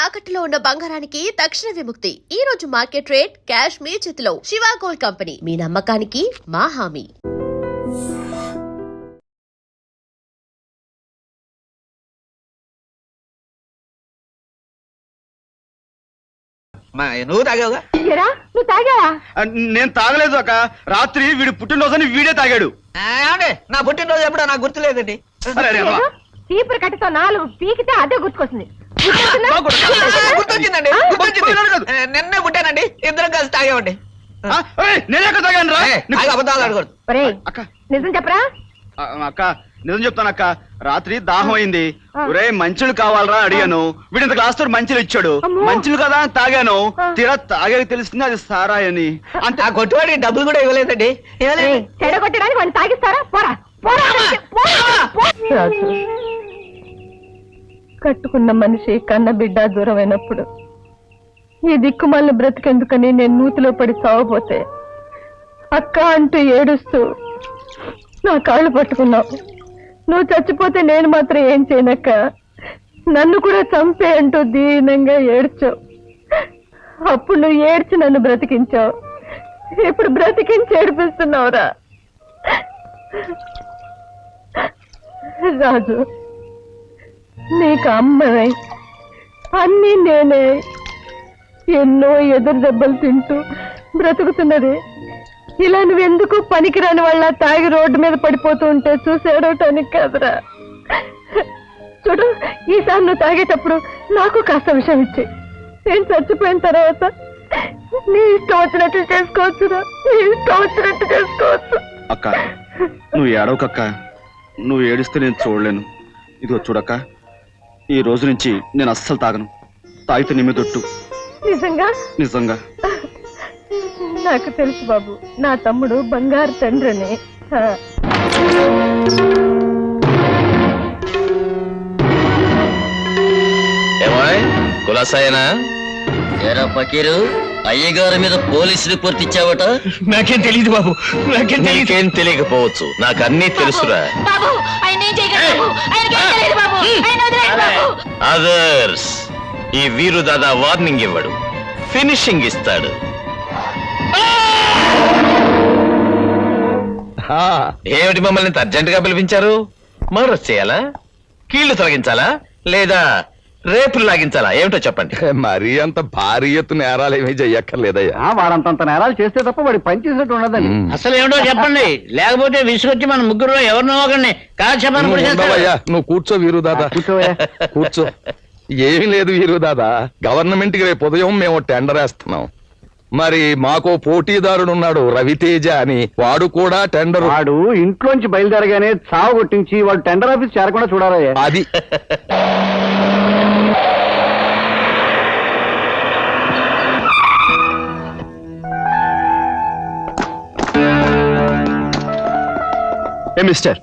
తాకట్టులో ఉన్న బంగారానికి తక్షణ విముక్తి. ఈ రోజు మార్కెట్ రేట్ క్యాష్ మీ చేతిలో. శివ గోల్డ్ కంపెనీ, మీ నమ్మకానికి మా హామీ. నువ్వు తాగావుగా? నువ్వు తాగావా? నేను తాగలేదు అక్క. రాత్రి వీడి పుట్టినరోజని వీడే తాగాడు. నా పుట్టినరోజు ఎప్పుడో నాకు గుర్తులేదండి. చీపురు కట్టతో 4 పీకితే అదే గుర్తుకొస్తుంది. గుర్తొచ్చిందండి, నిన్నే పుట్టానండి. ఇద్దరం కలిసి తాగామండి. నేనే తాగాను రా. అబద్ధాలు అడగదు. నిజం చెప్పరా? అక్క నిజం చెప్తానక్క. రాత్రి దాహం అయింది. ఒరే మంచులు కావాలరా అడిగాను. వీడింత గ్లాస్ తో మంచులు ఇచ్చాడు. మంచులు కదా అని తాగాను. తీరా తాగాక తెలిసింది అది సారాయని. అంతే. ఆ కొట్టువాడికి డబ్బులు కూడా ఇవ్వలేదండి. చెడగొట్టడానికి వాడిని తాగిస్తారా? పోరా కట్టుకున్న మనిషి కన్న బిడ్డ దూరమైనప్పుడు ఈ దిక్కుమాలిన బ్రతికెందుకని నేను నూతిలో పడి చావపోతే అక్క అంటూ ఏడుస్తూ నా కాళ్ళు పట్టుకున్నావు. నువ్వు చచ్చిపోతే నేను మాత్రం ఏం చేయనక్క, నన్ను కూడా చంపే అంటూ దీనంగా ఏడ్చావు. అప్పుడు నువ్వు ఏడ్చి నన్ను బ్రతికించావు. ఇప్పుడు బ్రతికించి ఏడిపిస్తున్నావురా రాజు. నీకు అమ్మనై అన్నీ నేనే ఎన్నో ఎదురు దెబ్బలు తింటూ బ్రతుకుతున్నది. ఇలా నువ్వెందుకు పనికిరాని వాళ్ళ తాగి రోడ్డు మీద పడిపోతూ ఉంటే చూసేడటానికి కాదురా. చూడు, ఈసారి నువ్వు తాగేటప్పుడు నాకు కాస్త విషయం ఇచ్చి నేను చచ్చిపోయిన తర్వాత నీ ఇష్టం వచ్చినట్టు చేసుకోవచ్చురా. నీ ఇష్టం వచ్చినట్టు చేసుకోవచ్చు. అక్క నువ్వు ఏడవకక్క. నువ్వు ఏడిస్తే నేను చూడలేను. ఇదిగో చూడక్క, ఈ రోజు నుంచి నేను అస్సలు తాగను. తాగితే నిమ్మెదొట్టు. నిజంగా? నిజంగా. నాకు తెలుసు బాబు, నా తమ్ముడు బంగారు తండ్రిని. కులాసాయనా? ఎరా పకీరు, అయ్యగారి మీద పోలీసు రిపోర్ట్ ఇచ్చావట? నాకేం తెలియదు బాబు. నాకేం తెలియకపోవచ్చు, నాకు అన్నీ తెలుసురా. అదర్స్, ఈ వీరు దాదా వార్నింగ్ ఇవ్వడు, ఫినిషింగ్ ఇస్తాడు. ఏమిటి మమ్మల్ని అర్జెంట్ గా పిలిపించారు? మర్డర్ చేయాలా, కీళ్లు తొలగించాలా, లేదా రేపులు లాగించాలా? ఏమిటో చెప్పండి. మరీ అంత భారీ ఎత్తు నేరాలు ఏమీ చెయ్యక్కర్లేదయ్యా. వాడంతంత నేరాలు చేస్తే తప్ప వాడి పని చేసినట్టు ఉండదండి. అసలు ఏమిటో చెప్పండి, లేకపోతే విసుగొచ్చి మన ముగ్గురు ఎవరినో ఒకరిని ఉండవయ్యా, నువ్వు కూర్చో వీరు దాదా. కూర్చో. ఏమీ లేదు వీరు దాదా, గవర్నమెంట్ కి రేపు ఉదయం మేము టెండర్ వేస్తున్నాం. మరి మాకో పోటీదారుడు ఉన్నాడు రవితేజ అని, వాడు కూడా టెండర్. వాడు ఇంట్లోంచి బయలుదేరగానే చావు కొట్టించి వాడు టెండర్ ఆఫీస్ చేరకుండా చూడాలి. అది మిస్టర్,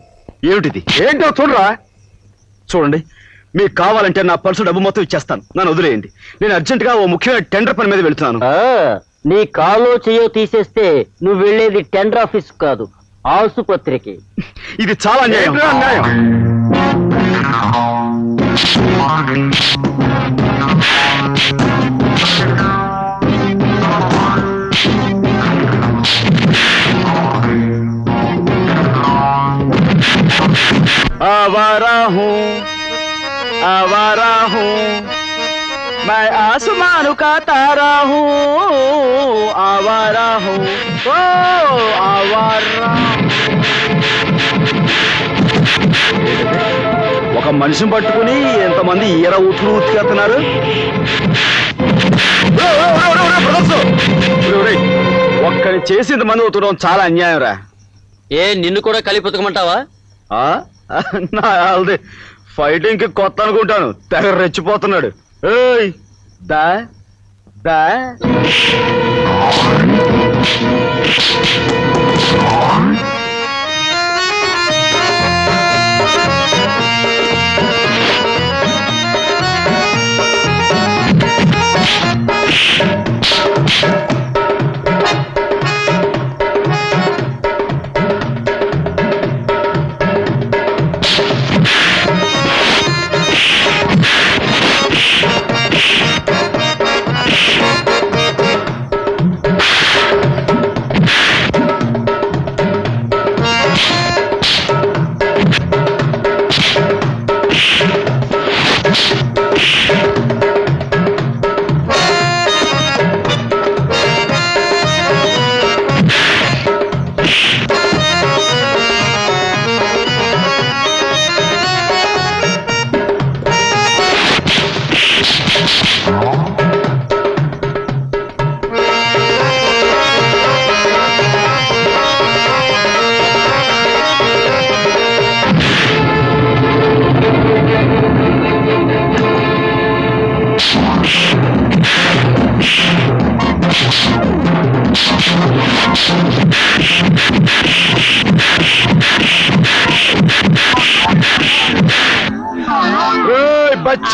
ఏమిటిది? ఏంటో చూడరా. చూడండి, మీకు కావాలంటే నా పర్సు డబ్బు మొత్తం ఇచ్చేస్తాను. నన్ను వదిలేయండి. నేను అర్జెంట్ గా ఓ ముఖ్యమైన టెండర్ పని మీద వెళ్తున్నాను. నీ కాలో చేయో తీసేస్తే నువ్వు వెళ్ళేది టెండర్ ఆఫీస్ కాదు, ఆసుపత్రికి. ఇది చాలా అన్యాయం. आवारा हूँ मैं आसमान का तारा हूँ, आवारा हूँ ओ आवारा. ఒక మనిషిని పట్టుకుని ఎంతమంది ఈర ఊట్లు ఉతికేస్తున్నారు. ఒక్కని చేసి ఇంతమంది ఉతకడం చాలా అన్యాయం రా. నిన్ను కూడా కలిపి ఉతకమంటావా? నా ఆల్ది ఫైటింగ్ కి కొత్త అనుకుంటాను, తెగ రెచ్చిపోతున్నాడు. ఏయ్ దా దా.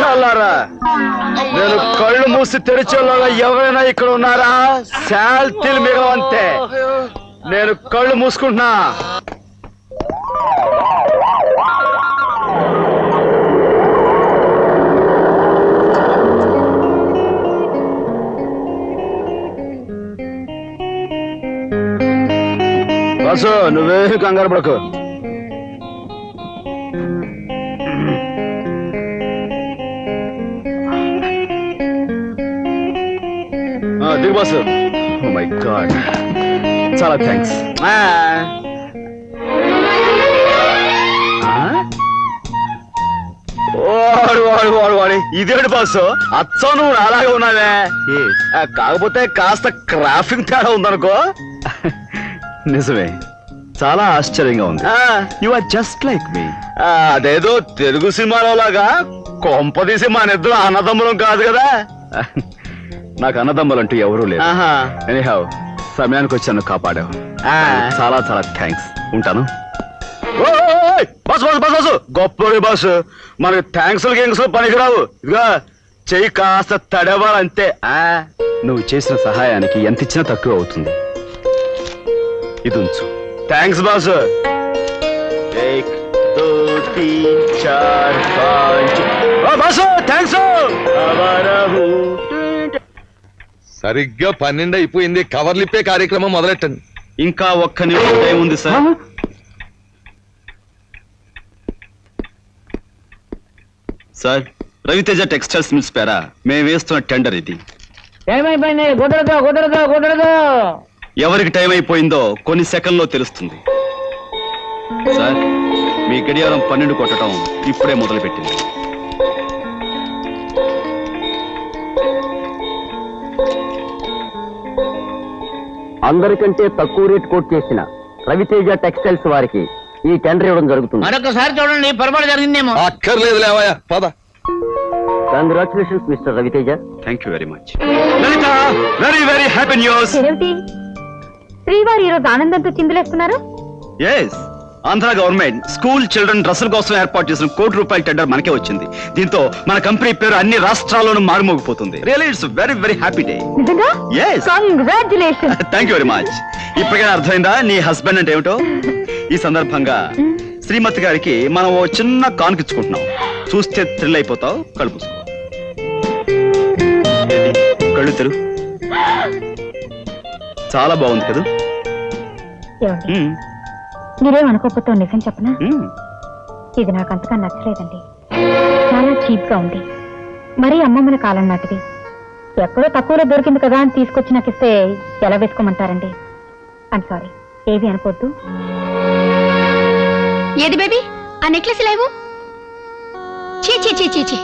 పిచ్చాలారా, నేను కళ్ళు మూసి తెరిచేలాగా ఎవరైనా ఇక్కడ ఉన్నారా? శాల్తీలు మిగలవంతే. నేను కళ్ళు మూసుకుంటున్నా. బస్సు నువ్వే కంగారు పడకు. దిగు బస్సు. ఓ మై గాడ్, చాలా థ్యాంక్స్. వాడు వాడు వాడు వాడి ఇదేంటి బాసు, అచ్చం నువ్వు అలాగే ఉన్నావే. కాకపోతే కాస్త క్రాఫింగ్ తేడా ఉందనుకో. నిజమే, చాలా ఆశ్చర్యంగా ఉంది. యు ఆర్ జస్ట్ లైక్ మీ. అదేదో తెలుగు సినిమాలో లాగా కొంపదీసి మన ఇద్దరు అన్నదమ్ములం కాదు కదా. నాకు అన్నదమ్ములంటూ ఎవరూ లేరు. ఎనీహౌ, సమయానికి వచ్చాను, కాపాడావు. చాలా చాలా థ్యాంక్స్. ఉంటాను. బస్ బస్ బస్ బస్ గొప్ప బస్సు. మనకి థ్యాంక్స్లు గింగ్స్లు పనికిరావు. ఇదిగా చెయ్యి కాస్త తడవాలంతే. నువ్వు చేసిన సహాయానికి ఎంత ఇచ్చినా తక్కువ అవుతుంది. ఇది ఉంచు. Thanks boss. Boss thanks. సరిగ్గా 12 అయిపోయింది. కవర్లిప్పే కార్యక్రమం మొదలెట్టండి. ఇంకా ఒక్క నిమిషం టైం ఉంది sir. Sir, Ravi Teja textiles mills పేరా మేము వేస్తున్న టెండర్ ఇది. ఏమైపోయింది? కుదరదు కుదరదు కుదరదు. ఎవరికి టైం అయిపోయిందో కొన్ని సెకండ్లో తెలుస్తుంది. సార్, మీ గడియారం 12 కొట్టడం ఇప్పుడే మొదలు పెట్టింది. అందరికంటే తక్కువ రేట్ కోట్ చేసిన రవితేజ టెక్స్టైల్స్ వారికి ఈ టెండర్ ఇవ్వడం జరుగుతుంది. మరొకసారి చూడండి, పొరపాటు జరిగిందేమో. అక్కర్లేదు లేవయ్యా, పద. Congratulations mister Ravi Teja. Thank you very much. Lalitha, very very happy news. శ్రీవారు ఈరోజు ఆనందంతో చిందులేస్తున్నారు. Yes, Andhra government school children డ్రెస్సుల కోసం ఏర్పాటు చేసిన ₹1,00,00,000 టెండర్ మనకే వచ్చింది. దీంతో మన కంపెనీ పేరు అన్ని రాష్ట్రాల్లోనూ మారుమోగిపోతుంది. Really it's very very happy day. నిజంగా? Yes. Congratulations. Thank you very much. ఇప్పటికైనా అర్థమైందా నీ హస్బెండ్ అంటే ఏమిటో? ఈ సందర్భంగా శ్రీమతి గారికి మనం ఓ చిన్న కానుకిచ్చుకుంటున్నాం. చూస్తే థ్రిల్ అయిపోతావు. కళ్ళు మూసుకో. కళ్ళు తెరు. చాలా బాగుంది కదా. మీరేం అనుకోకపోతే నిజం చెప్పనా? ఇది నాకు అంతగా నచ్చలేదండి. చాలా చీప్ గా ఉంది. మరీ అమ్మమ్మల కాలం నాటిది. ఎక్కడో తక్కువలో దొరికింది కదా అని తీసుకొచ్చి నాకు ఇస్తే ఎలా వేసుకోమంటారండి? ఐమ్ సారీ, ఏది అనుకోద్దు. ఏది బేబీ, ఆ నెక్లెస్ లేవు? చీ చీ చీ చీ చీ,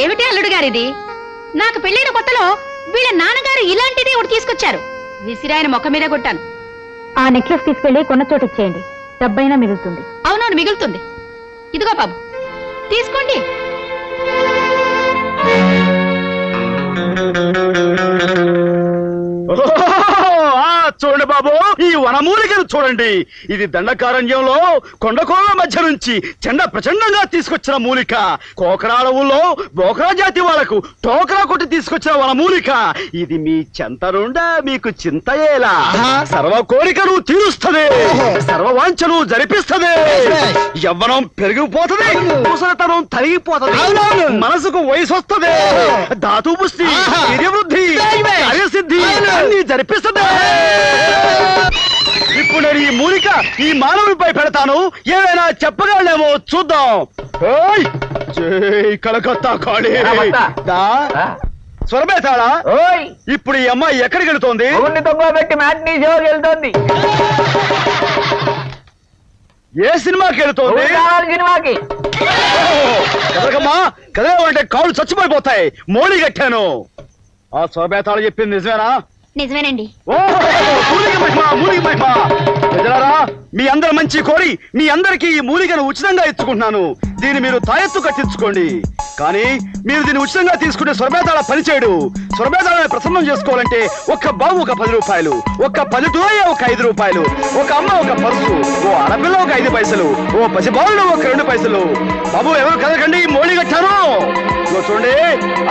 ఏమిటి అల్లుడు గారిది? నాకు పెళ్ళైన కొత్తలో వీళ్ళ నాన్నగారు ఇలాంటిదే ఒకటి తీసుకొచ్చారు. విసిరాయన మొక్క మీద కొట్టాను. ఆ నెక్లెస్ తీసుకెళ్లి కొన్న చోట ఇచ్చేయండి, డబ్బైనా మిగులుతుంది. అవునవును, మిగులుతుంది. ఇదిగో బాబు, తీసుకోండి. చూడండి బాబు, ఈ వనమూలికను చూడండి. ఇది దండకారణ్యంలో కొండకోళ్ల మధ్య నుంచి చెండ ప్రచండంగా తీసుకొచ్చిన మూలిక. కోకరాడవుల్లో బోకరా జాతి వాళ్లకు టోకరా కొట్టి తీసుకొచ్చిన వనమూలిక. ఇది మీ చెంతరుండా మీకు చింతయేలా. సర్వ కోరికను తీరుస్తుంది, సర్వ వాంఛను జరిపిస్తుంది. యవ్వనం పెరిగిపోతుంది, ముసలితనం తరిగిపోతుంది, మనసుకు వయసు వస్తుంది, ధాతు పుష్టి, వృద్ధి, కార్యసిద్ధి అన్ని జరిపిస్తుంది. ఇప్పుడు నేను ఈ మూలిక ఈ మానవుడిపై పెడతాను. ఏమైనా చెప్పగలనేమో చూద్దాం. జై కలకత్తా కాళీ. స్వరమేతాడా? ఇప్పుడు ఈ అమ్మాయి ఎక్కడికి వెళుతోంది? వెళ్తోంది. ఏ సినిమాకి వెళుతోంది? సినిమాకి. కదలకమ్మా, కదలవంటే కాళ్ళు చచ్చిపోయిపోతాయి. మోడీ కట్టాను. ఆ స్వరమేతాడు చెప్పింది నిజమేనా? నిజమేనండి. ప్రజలారా, మీ అందరి మంచి కోరి మీ అందరికీ ఈ మూలికను ఉచితంగా ఇచ్చుకుంటున్నాను. దీన్ని మీరు తాయెత్తు కట్టించుకోండి. కానీ మీరు దీన్ని ఉచితంగా తీసుకునే స్వరభేదాల పనిచేయడు. స్వరభేదాలను ప్రసన్నం చేసుకోవాలంటే ఒక్క బాబు ఒక 10 రూపాయలు, ఒక్క పల్లెటూరయ్య ఒక 5 రూపాయలు, ఒక అమ్మ ఒక పరుసు, ఓ ఆడపిల్ల ఒక 5 పైసలు, ఓ పసిబాలుడు ఒక 2 పైసలు. బాబు ఎవరు కదకండి, మోళీ కట్టాను. చూడండి,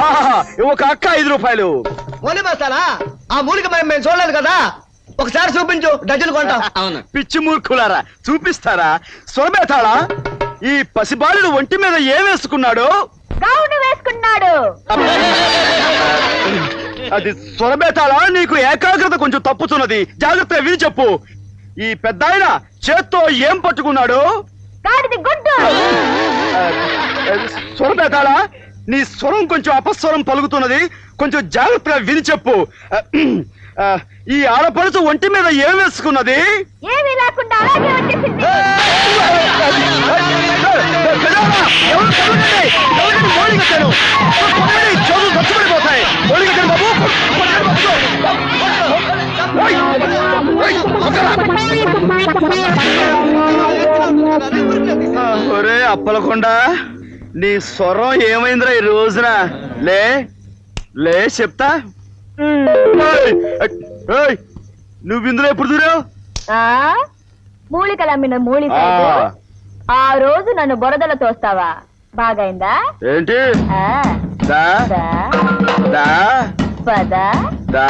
ఆహా, ఒక అక్క 5 రూపాయలు. మోలీ మస్తానా, ఆ మూలిక మరి మేము చూడలేదు కదా, ఒకసారి చూపించు, డజన్ కొంటాం. అవును. పిచ్చి మూర్ఖులారా, చూపిస్తారా? స్వరబేతాళ, ఈ పసిబాలుడు ఒంటి మీద ఏం వేసుకున్నాడు? గౌను వేసుకున్నాడు. అది స్వరబేతాళ, నీకు ఏకాగ్రత కొంచెం తప్పుతున్నది. జాగ్రత్తగా విని చెప్పు. ఈ పెద్దాయన చేత్తో ఏం పట్టుకున్నాడు? గాడిది గుడ్డు. స్వరబేతాళ, నీ స్వరం కొంచెం అపస్వరం పలుకుతున్నది. కొంచెం జాగ్రత్తగా విని చెప్పు. ఈ ఆడపడుచు ఒంటి మీద ఏం వేసుకున్నది? ఏమీ లేకుండా అలాగే వచ్చేసింది. ఒరే అప్పలకొండ, నీ స్వరం ఏమైందిరా ఈ రోజున? లే లే చెప్తా. నువ్వు ఇందులో ఎప్పుడు దూరావు? మూలికలు అమ్మిన మూలి సాగు. ఆ రోజు నన్ను బురదలో తోస్తావా? బాగైందా? ఏంటి? ఆ, దా దా, దా పద. దా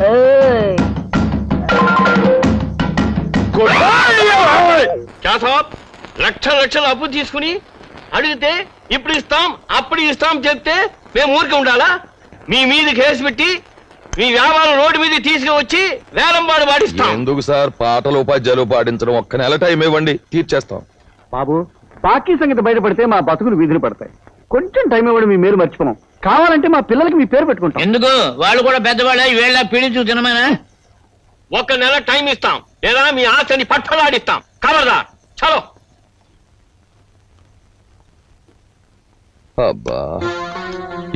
ఓయ్. లక్షలు అప్పు తీసుకుని అడిగితే ఇప్పుడు ఇస్తాం అప్పుడు ఇస్తాం చెప్తే మేము ఊరికే ఉండాలా? మీ మీద కేసు పెట్టి మీ వ్యాపారం రోడ్డు మీద తీసుకువచ్చి వేలంపాడు పాటిస్తాం. ఎందుకు సార్ పాటలు ఉపాధ్యాయులు పాటించడం? ఒక్క నెల టైం ఇవ్వండి, తీర్చేస్తాం. బాబు, బాకీ సంగతి బయటపడితే మా బతుకులు వీధులు పడతాయి. కొంచెం టైం ఇవ్వడం మీ మేలు మర్చిపోం. కావాలంటే మా పిల్లలకి మీ పేరు పెట్టుకుంటాం. ఎందుకు? వాళ్ళు కూడా పెద్దవాళ్ళ వీళ్ళ పీడించు తినమేనా? ఒక నెల టైం ఇస్తాం, లేదా మీ ఆస్తిని పట్టలాడిస్తాం. కలదా? చలో. అబ్బా,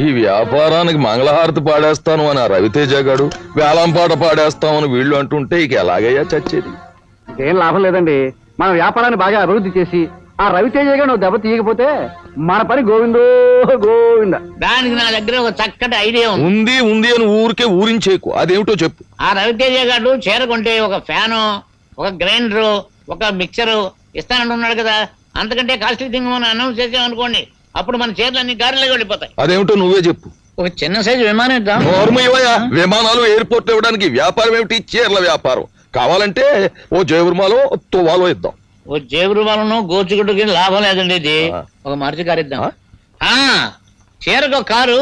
ఈ వ్యాపారానికి మంగళహారతి పాడేస్తాను అని ఆ రవితేజ గాడు, వేలం పాట పాడేస్తామని వీళ్ళు అంటుంటే ఇక ఎలాగయ్యా చచ్చేది? ఏం లాభం లేదండి. మన వ్యాపారాన్ని బాగా అభివృద్ధి చేసి ఆ రవితేజగా నువ్వు దెబ్బ తీయకపోతే మన పని గోవిందో గోవింద. దానికి నా దగ్గర ఒక చక్కటి ఐడియా ఉంది. ఉంది ఉంది అని ఊరికే ఊరించేకు, అదేమిటో చెప్పు. ఆ రవితేజ గారు చేరకుంటే ఒక ఫ్యాను, ఒక గ్రైండరు, ఒక మిక్సరు ఇస్తానంటున్నాడు కదా. అంతకంటే కాస్ట్లీ థింగ్ మనం అనౌన్స్ చేసామనుకోండి, అప్పుడు మన చీరలన్నీ గారిలోకి వెళ్ళిపోతాయి. అదేమిటో నువ్వే చెప్పు. ఒక చిన్న సైజు విమానం ఇద్దాం. నోర్మయ్యా, విమానాలు ఎయిర్పోర్ట్ ఇవ్వడానికి వ్యాపారం ఏమిటి? చీరల వ్యాపారం. కావాలంటే ఓ జయవర్మాలో తువాలో ఇద్దాం. ఓ జేబురు వాళ్ళను గోచుగుడ్డుకి లాభం లేదండి. ఇది ఒక మరిచి కారు ఇద్దాం. చీరకు కారు,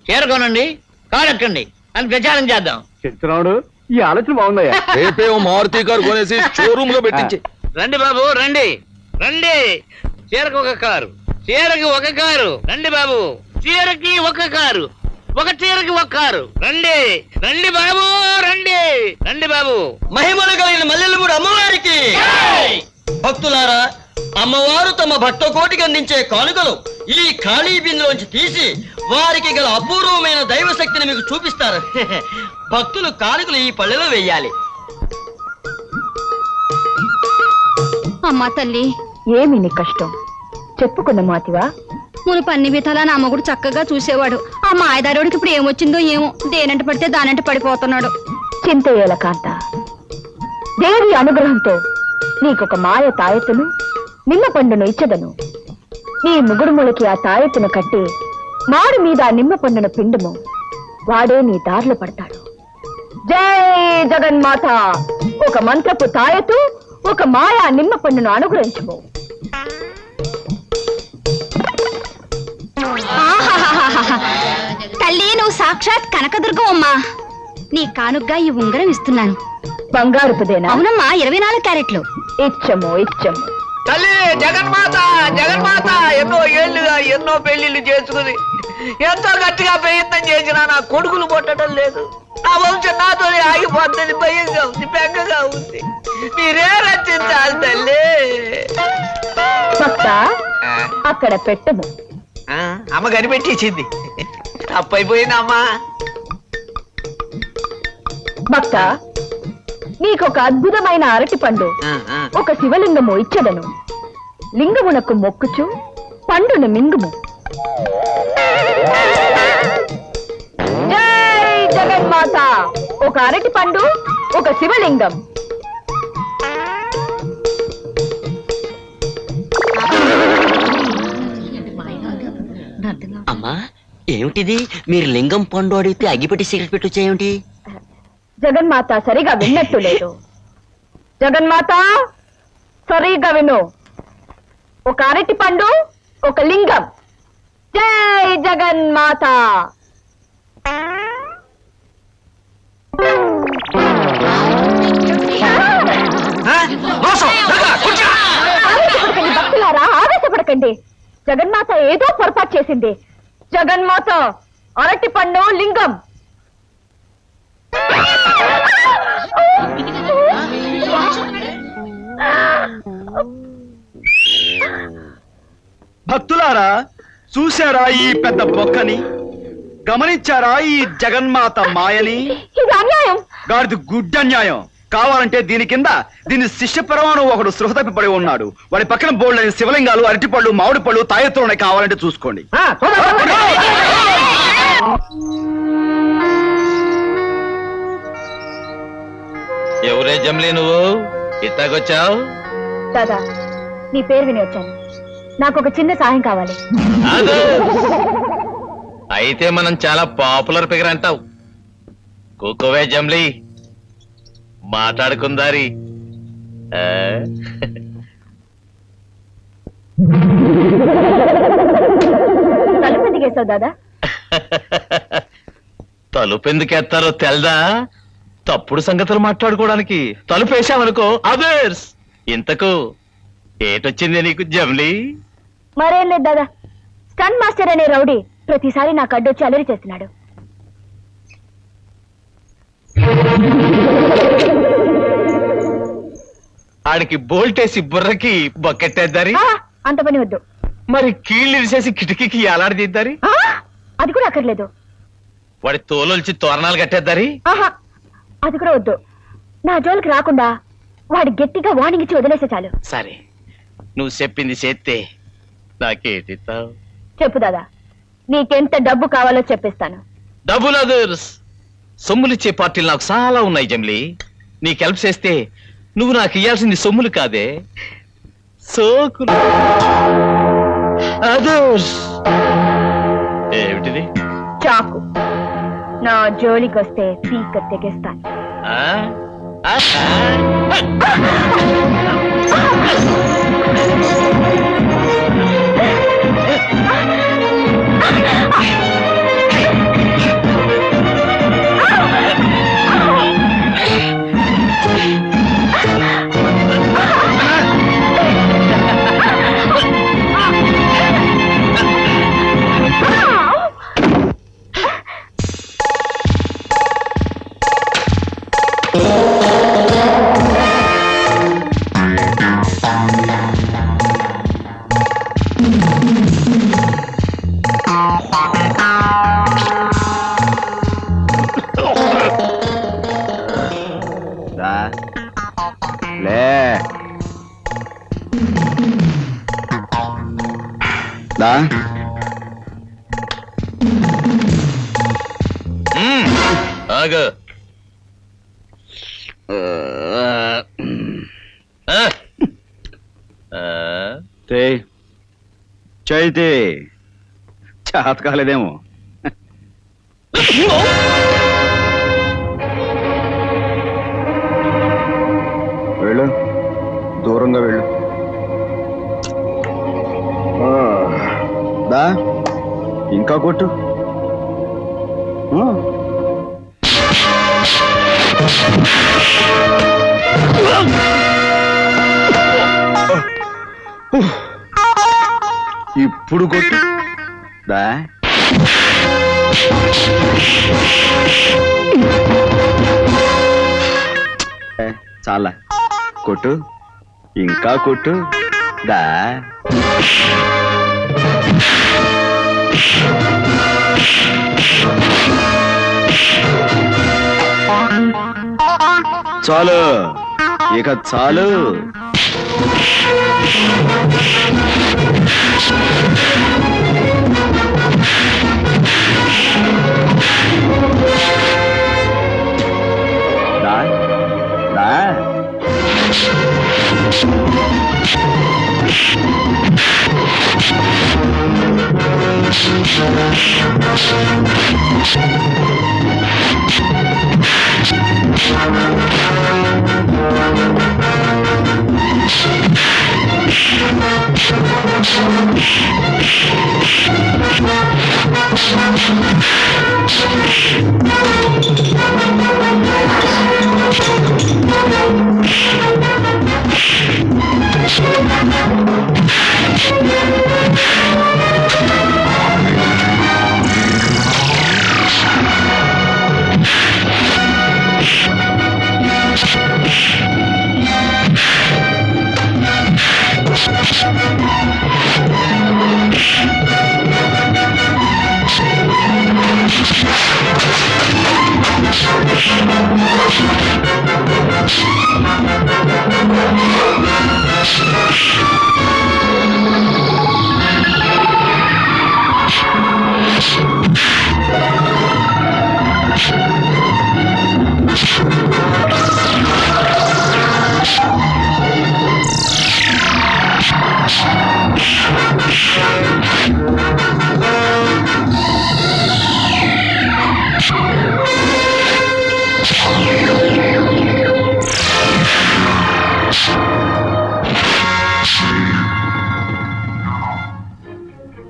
చీరకోనండి, కారు ఎక్కండి అని ప్రచారం చేద్దాం. చెప్తున్నాడు, ఈ ఆలోచన బాగుందయ్యా. రేపే ఓ మారుతి కారు కొనేసి షోరూమ్ లో పెట్టించి. రండి బాబు, రండి రండి. చీరకు ఒక కారు, చీరకి ఒక కారు. రండి బాబు, చీరకి ఒక కారు, ఒక చీరకి ఒక కారు. రండి రండి బాబు, రండి రండి బాబు. మహిమలు కలిగిన మల్లెలమూడు అమ్మవారికి భక్తులారా, అమ్మవారు తమ భక్త కోటికి అందించే కానుకలు ఈ ఖాళీ బిందులోంచి తీసి వారికి గల అపూర్వమైన దైవ శక్తిని మీకు చూపిస్తారు. భక్తులు కానుకలు ఈ పళ్ళెలో వెయ్యాలి. అమ్మా తల్లి, ఏమి నీ కష్టం? చెప్పుకున్న మాతివా? మునుపు అన్ని విధాలా నా మొగుడు చక్కగా చూసేవాడు. ఆ మాయదారుడికి ఇప్పుడు ఏమొచ్చిందో ఏమో, దేనంట పడితే దానంట పడిపోతున్నాడు. చింతయ్యేల కాంత, దేవి అనుగ్రహంతో నీకొక మాయ తాయెత్తును, నిమ్మ పండును ఇచ్చదను. నీ ముగుడుములకి ఆ తాయెత్తును కట్టి మాడు మీద ఆ నిమ్మ పండును పిండుము. వాడే నీ దారిలో పడతాడు. జై జగన్మాత. ఒక మంత్రపు తాయెత్తు, ఒక మాయా నిమ్మ పండును అనుగ్రహించము. తల్లి, నువ్వు సాక్షాత్ కనకదుర్గం అమ్మా. నీ కానుగ్గా ఈ ఉంగరం ఇస్తున్నాను. బంగారుపుదేనా? అవునమ్మా, 24 క్యారెట్లు. ఇచ్చము ఇచ్చము. తల్లి జగన్మాత, జగన్మాత ఎన్నో ఏళ్లుగా ఎన్నో పెళ్లిళ్ళు చేసుకుని ఎంతో గట్టిగా ప్రయత్నం చేసినా నా కొడుకులు పుట్టడం లేదు. నా వంశం నాతోనే ఆగిపోతుంది. భయంగా ఉంది, బెంగగా ఉంది. మీరే రచించాలి తల్లి. భక్త, అక్కడ పెట్టము. అమ్మ కనిపెట్టేసింది. తప్పైపోయింది అమ్మా. భక్త నీకొక అద్భుతమైన అరటి పండు ఒక శివలింగము ఇచ్చదను. లింగమునకు మొక్కుచు పండును మింగుము. జై జగన్మాత. ఒక అరటి పండు ఒక శివలింగం. అమ్మా ఏమిటిది? మీరు లింగం పండు అడిగితే అగ్గిపెట్టి సిగరెట్ పెట్టి వచ్చేయేమిటి? జగన్మాత సరిగా విన్నట్టు లేదు. జగన్మాత సరిగా విను. ఒక అరటి పండు ఒక లింగం. జై జగన్మాత. ఆవేశపడకండి భక్తులారా, ఆవేశపడకండి. జగన్మాత ఏదో పొరపాటు చేసింది. జగన్మాత అరటి పండు లింగం. భక్తులారా, చూశారా ఈ పెద్ద బొక్కని? గమనించారా ఈ జగన్మాత మాయని? ఇది అన్యాయం. గాడిది గుడ్డ అన్యాయం. కావాలంటే దీని కింద దీని శిష్య పరమాణు ఒకడు సృహ తప్పిపడి ఉన్నాడు. వాడి పక్కన బోల్డని శివలింగాలు, అరటిపళ్ళు, మామిడి పళ్ళు, తాయెత్తులు ఉన్నాయి. కావాలంటే చూసుకోండి. ఎవరే జమ్లీ నువ్వు ఇట్టాకొచ్చావు? దాదా, నీ పేరు విని వచ్చాను. నాకు ఒక చిన్న సాయం కావాలి. అయితే మనం చాలా పాపులర్ ఫిగర్ అంటావు. కూకోవే జమ్లీ, మాట్లాడుకుందారి. తలుపు దిగేసావు దాదా. తలుపు ఎందుకెత్తారో తెల్దా? తప్పుడు సంగతులు మాట్లాడుకోవడానికి. తలుపు వేసామనుకో అదర్స్. ఇంతకు ఏటొచ్చింది నీకు జమ్లీ? మరేం లేదు దాదా. స్టన్ మాస్టర్ అనే రౌడీ ప్రతిసారి నాకు అడ్డొచ్చి అలరి చేస్తున్నాడు. ఆడికి బోల్టేసి బుర్రకి బొక్కెట్టేద్దారి. అంత పని వద్దు. మరి కీళ్ళు విరిసేసి కిటికీకి ఎలాడదీద్దారి. అది కూడా అక్కర్లేదు. వాడి తోలొల్చి తోరణాలు కట్టేద్దారి. అది కూడా వద్దు. నా జోలికి రాకుండా వాడి గట్టిగా వార్నింగ్ ఇచ్చి వదిలేసే చాలు. సరే, నువ్వు చెప్పింది చేస్తే నాకేటిస్తావు? చెప్పు దాదా, నీకెంత డబ్బు కావాలో చెప్పిస్తాను. డబ్బులు అదర్స్. సొమ్ములిచ్చే పార్టీలు నాకు చాలా ఉన్నాయి జమ్లీ. నీకు హెల్ప్ చేస్తే నువ్వు నాకు ఇయ్యాల్సింది సొమ్ములు కాదే, సోకులు. అదర్స్. ఏమిటిది? చాకు. నా జోలికి వస్తే పీక తెగేస్తాను. ఆగు. చైతే చేత కాలేదేమో. వెళ్ళు, దూరంగా వెళ్ళు. దా, ఇంకా కొట్టు. ఇప్పుడు కొట్టు. దా, చాలా కొట్టు, ఇంకా కొట్టు. దా, చాలు ఇక చాలు. దా, దా.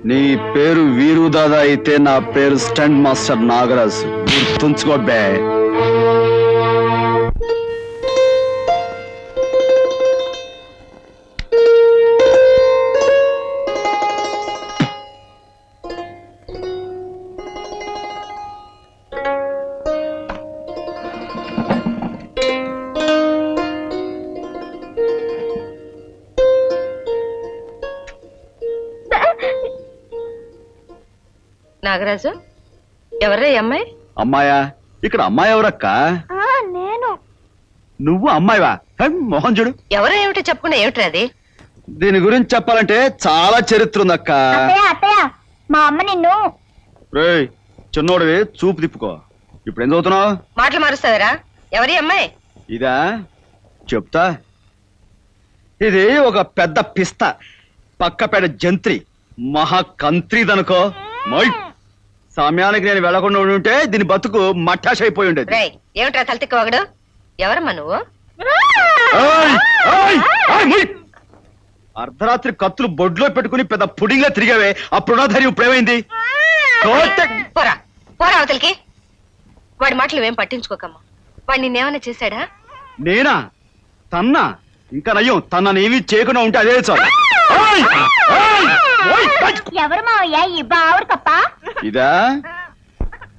నీ పేరు వీరు దాదా అయితే నా పేరు స్టంట్ మాస్టర్ నాగరాజు. గుర్తుంచుకో బే. నాగరాజు, ఎవరా ఈ అమ్మాయి? అమ్మాయా? ఇక్కడ అమ్మాయి ఎవరక్క? నేను. నువ్వు అమ్మాయివా? మోహన్ చూడు. ఎవరో ఏమిటో చెప్పుకున్నా ఏమిట్రా అది? దీని గురించి చెప్పాలంటే చాలా చరిత్ర ఉందక్క. మా అమ్మ నిన్ను. రేయ్ చిన్నోడివి, చూపు తిప్పుకో. ఇప్పుడు ఏం చదువుతున్నావు? మాటలు మారుస్తావరా? ఎవరి అమ్మాయి? ఇదా చెప్తా. ఇది ఒక పెద్ద పిస్త, పక్కపేట జంత్రి, మహాకంత్రిదనుకో. సమయానికి నేను వెళ్లకుండా ఉంటే దీని బతుకు మట్టాష్ అయిపోయి ఉండేది. ఏమిట్రా తలతిక్కవాగడు? ఎవరమ్మా నువ్వు? అర్ధరాత్రి కత్తులు బొడ్లో పెట్టుకుని పెద్ద పుడింగ్లా తిరిగావే, అప్పుడున్న ధైర్యం ఇప్పుడేమైంది? పోరా పోరా అవతలికి. వాడి మాటలు ఏం పట్టించుకోకమ్మా. వాడు నిన్నేమన్నా చేశాడా? నేనా? తన్నా? ఇంకా నయ్యం, తననేమి చేయకుండా ఉంటే అదే చాలు. ఎవరు మావయ్య ఈ బావుడు కప్ప? ఇదా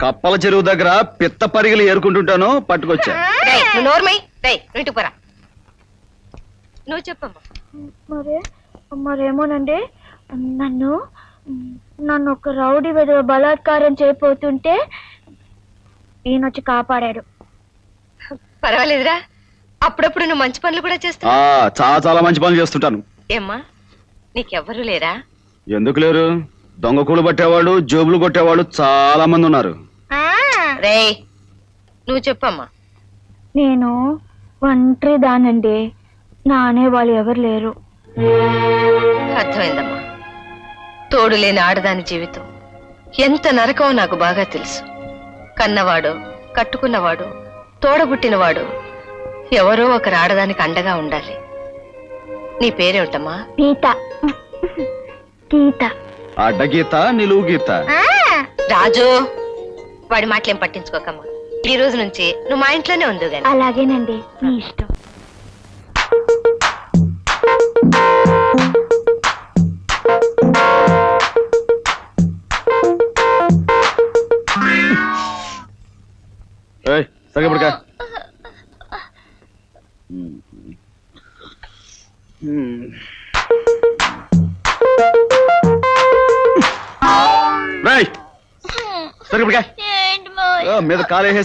కప్పల చెరువు దగ్గర పిత్త పరిగలు ఏరుకుంటుంటాను, పట్టుకొచ్చా. ఇంటికి పోరా. నువ్వు చెప్పమ్మా. మరేమోనండి, నన్ను ఒక రౌడీ విధవ బలాత్కారం చేయబోతుంటే ఈయనొచ్చి కాపాడాడు. పర్వాలేదురా, అప్పుడప్పుడు నువ్వు మంచి పనులు కూడా చేస్తావు. చాలా చాలా మంచి పనులు చేస్తుంటాను. ఏమ్మా నీకెవ్వరూ లేరా? ఎందుకు లేరు? దొంగ కూలు పట్టేవాళ్ళు, జోబులు కొట్టేవాళ్ళు చాలా మంది ఉన్నారు. రేయ్ నువ్వు చెప్పమ్మా. నేను ఒంటరి దానండి, నానే వాళ్ళు ఎవరు లేరు. అర్థమైందమ్మా. తోడు లేని ఆడదాని జీవితం ఎంత నరకమో నాకు బాగా తెలుసు. కన్నవాడు, కట్టుకున్నవాడు, తోడబుట్టినవాడు ఎవరో ఒకరు ఆడదానికి అండగా ఉండాలి. నీ పేరేమిటమ్మా? గీత. గీత. అడ్డగీత, నిలువు గీత. రాజు, వాడి మాటలేం పట్టించుకోకమ్మా. ఈ రోజు నుంచి నువ్వు మా ఇంట్లోనే ఉండు గాని. అలాగేనండి, మీ ఇష్టం. సగపడక మీద కాలేసి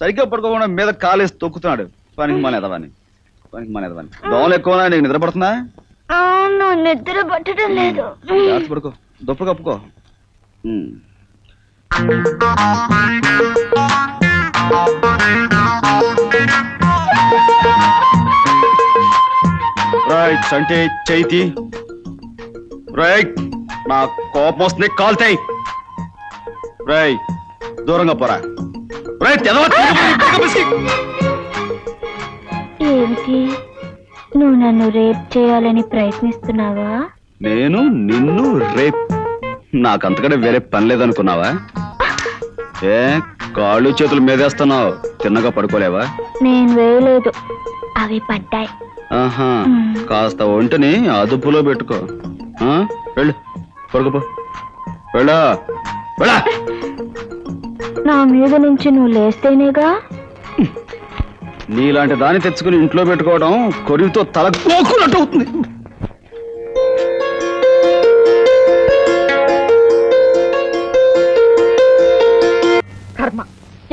సరిగ్గా పడుకోకుండా మీద కాలేసి తొక్కుతున్నాడు. పనికి మానేదవాని దోమలు ఎక్కువ. నీకు నిద్ర పడుతుందా? అవును, నిద్ర పట్టడం లేదు. జాగ్రత్త పడుకో, దుప్ప కప్పుకో. రైట్ అంటే చైతి. రైట్, నా కోపం వస్తుంది, కాల్తాయి. రైట్, దూరంగా పోరా. రైట్, ఏంటి, నువ్వు నన్ను రేప్ చేయాలని ప్రయత్నిస్తున్నావా? నేను నిన్ను రేప్? నాకంతకంటే వేరే పని లేదనుకున్నావా? ఏ కాళ్ళు చేతులు మీదేస్తున్నావు, తిన్నగా పడుకోలేవా? నేను వేయలేదు, అవి పడ్డాయి. ఆహా, కాస్త ఒంటిని అదుపులో పెట్టుకో. వెళ్ళు, పడుకోపో. వెళ్ళా వెళ్ళా. నా మీద నుంచి నువ్వు లేస్తేనేగా. నీలాంటి దాన్ని తెచ్చుకుని ఇంట్లో పెట్టుకోవడం కొరివితో తల కోకున్నట్టు అవుతుంది. కర్మ,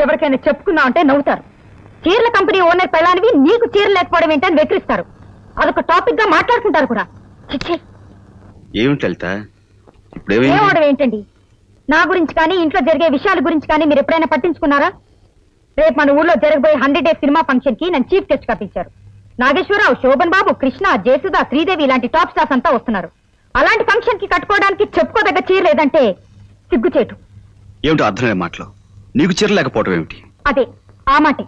ఎవరికైనా చెప్పుకున్నావు అంటే నవ్వుతారు. చీరల కంపెనీ ఓనర్ పెళ్ళానివి నీకు చీర లేకపోవడం ఏంటని వెక్కిరిస్తారు. అదొక టాపిక్ గా మాట్లాడుకుంటారు కూడా. ఏమిటి లలిత, ఏమవడం ఏంటండి? నా గురించి కానీ ఇంట్లో జరిగే విషయాల గురించి కానీ మీరు ఎప్పుడైనా పట్టించుకున్నారా? రేపు మన ఊళ్ళో జరగబోయే 100 Days సినిమా ఫంక్షన్ కి నన్ను చీఫ్ గెస్ట్ గా పిలిచారు. నాగేశ్వరరావు, శోభన్ బాబు, కృష్ణ, జయసుధ, శ్రీదేవి ఇలాంటి టాప్ స్టార్స్ అంతా వస్తున్నారు. అలాంటి ఫంక్షన్ కి కట్టుకోవడానికి చెప్పుకోదగ్గ చీర లేదంటే సిగ్గుచేటు. ఏమిటి అర్థమైన మాటలు? నీకు చీర లేకపోవడం ఏమిటి? అదే ఆ మాటే.